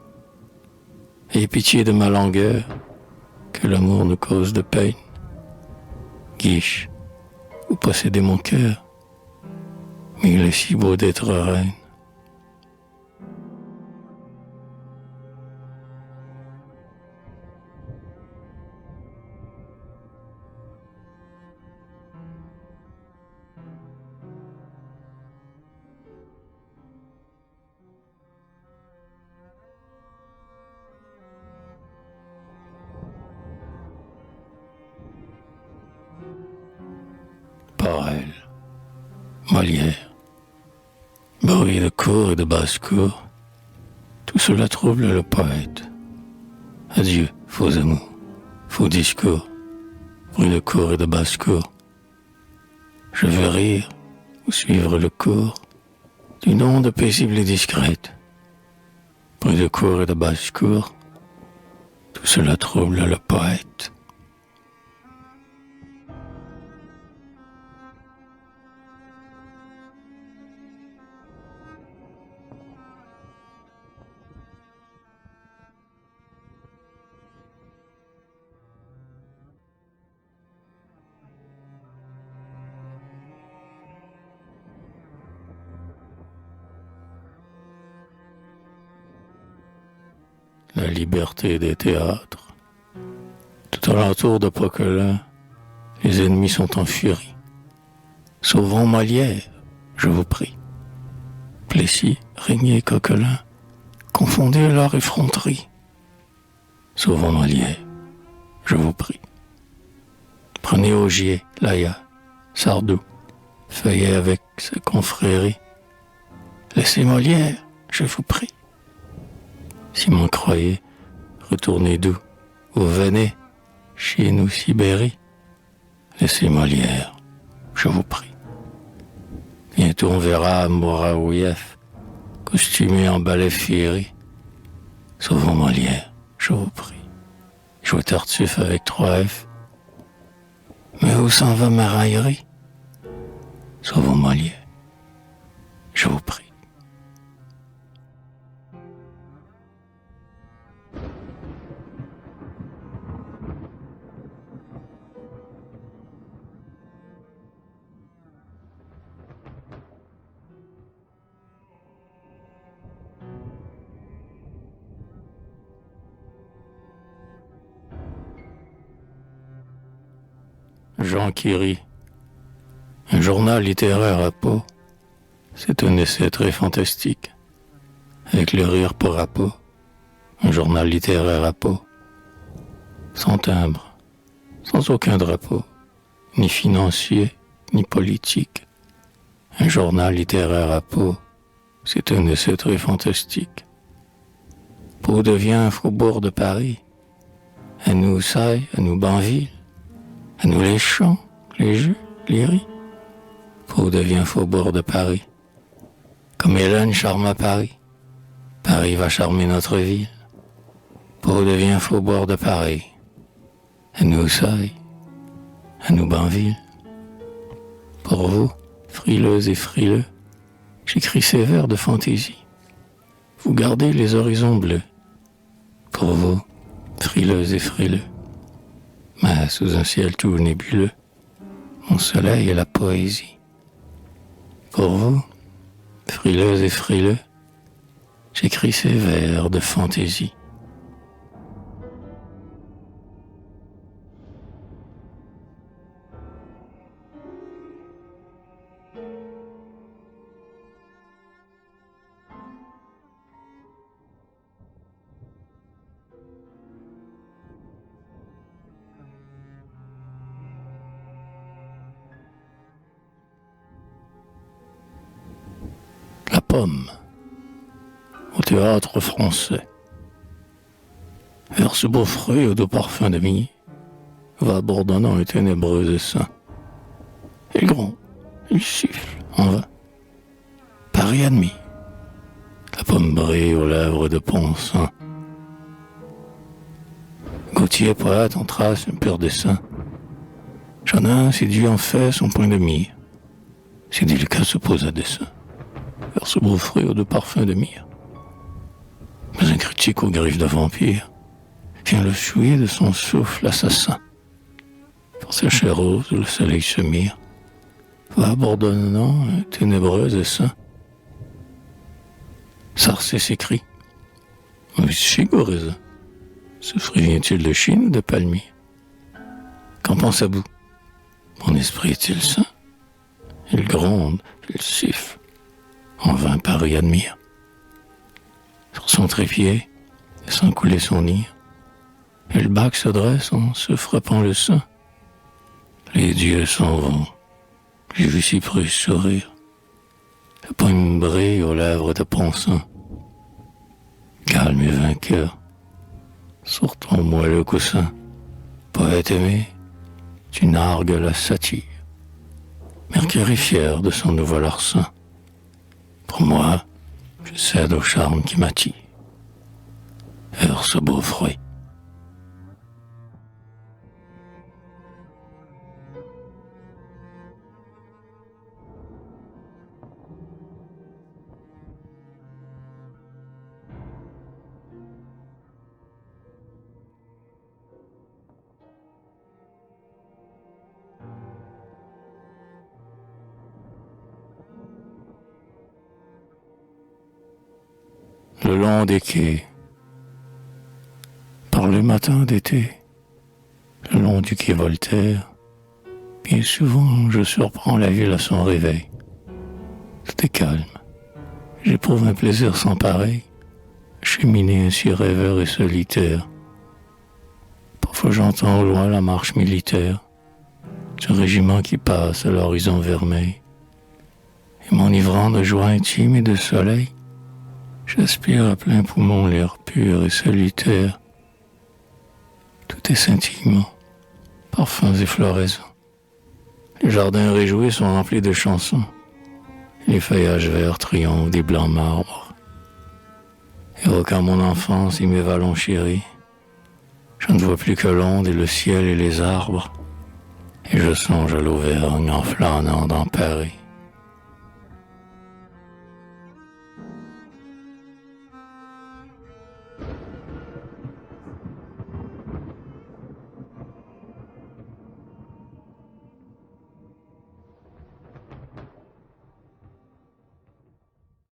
Ayez pitié de ma langueur, que l'amour nous cause de peine. Guiche, vous possédez mon cœur, mais il est si beau d'être reine. Parel, Molière, bruit de cour et de basse-cour, tout cela trouble le poète. Adieu, faux amours, faux discours, bruit de cour et de basse-cour. Je veux rire ou suivre le cours d'une onde paisible et discrète. Bruit de cour et de basse-cour, tout cela trouble le poète. la liberté des théâtres. Tout alentour de Poquelin, les ennemis sont en furie. Sauvons Molière, je vous prie. Plessis, Régnier, Coquelin, confondez leur effronterie. Sauvons Molière, je vous prie. Prenez Augier, Laya, Sardou, Feuillet avec ses confréries. Laissez Molière, je vous prie. Simon Croyer, retournez d'où, ou venez, chez nous Sibérie. Laissez Molière, je vous prie. Bientôt on verra Mouraouieff, costumé en ballet féerie. Sauvons Molière, je vous prie. Jouez Tartuffe avec 3F. Mais où s'en va ma raillerie? Sauvons Molière, je vous prie. Jean qui rit. Un journal littéraire à Pau. C'est un essai très fantastique. Avec le rire pour à Pau. Un journal littéraire à Pau. Sans timbre. Sans aucun drapeau. Ni financier, ni politique. Un journal littéraire à Pau. C'est un essai très fantastique. Pau devient un faubourg de Paris. À nous Sailles, à nous Banville. À nous les champs, les jeux, les ris. Pau devient faubourg de Paris. Comme Hélène charma Paris, Paris va charmer notre ville. Pau devient faubourg de Paris. À nous Sailles, à nous Banville. Pour vous, frileuses et frileux, j'écris ces vers de fantaisie. Vous gardez les horizons bleus. Pour vous, frileuses et frileux. Mais sous un ciel tout nébuleux, mon soleil est la poésie. Pour vous, frileuses et frileux, j'écris ces vers de fantaisie. La pomme, au théâtre français. Vers ce beau fruit au doux parfum de mie, va bourdonnant un ténébreux essaim. Il gronde, il siffle, en vain. Paris admis, la pomme brille aux lèvres de Ponsin. Gautier poète en trace un pur dessin. Janin séduit en fait son point de mire. Si délicat se pose à dessein. Vers ce beau fruit aux deux parfums de mire. Mais un critique aux griffes de vampire vient le souiller de son souffle assassin. Par sa chair rose où le soleil se mire, va abandonnant un ténébreux essaim. Sarcé s'écrie. Mais Chigoréza, ce fruit vient-il de Chine ou de Palmier? Qu'en pense à bout? Mon esprit est-il sain? Il gronde, il siffle. En vain Paris admire. Sur son trépied, laissant couler son nid, le bac se dresse en se frappant le sein. Les dieux s'en vont. J'ai vu Cyprus sourire. Le poing brille aux lèvres de Ponsin. Calme et vainqueur, sur ton moelleux coussin, poète aimé, tu nargues la satire. Mercure est fier de son nouveau larcin. Pour moi, je cède au charme qui m'attire. Vers ce beau fruit. Le long des quais, Par les matins d'été, le long du quai Voltaire, bien souvent je surprends la ville à son réveil. Tout est calme. J'éprouve un plaisir sans pareil, cheminer ainsi rêveur et solitaire. Parfois j'entends au loin la marche militaire du régiment qui passe à l'horizon vermeil. Et m'enivrant de joie intime et de soleil, j'aspire à plein poumon l'air pur et solitaire. Tout est scintillement, parfums et floraisons. Les jardins réjouis sont remplis de chansons. Les feuillages verts triomphent des blancs marbres. Évoquant mon enfance et mes vallons chéris, je ne vois plus que l'onde et le ciel et les arbres, et je songe à l'Auvergne en flânant dans Paris.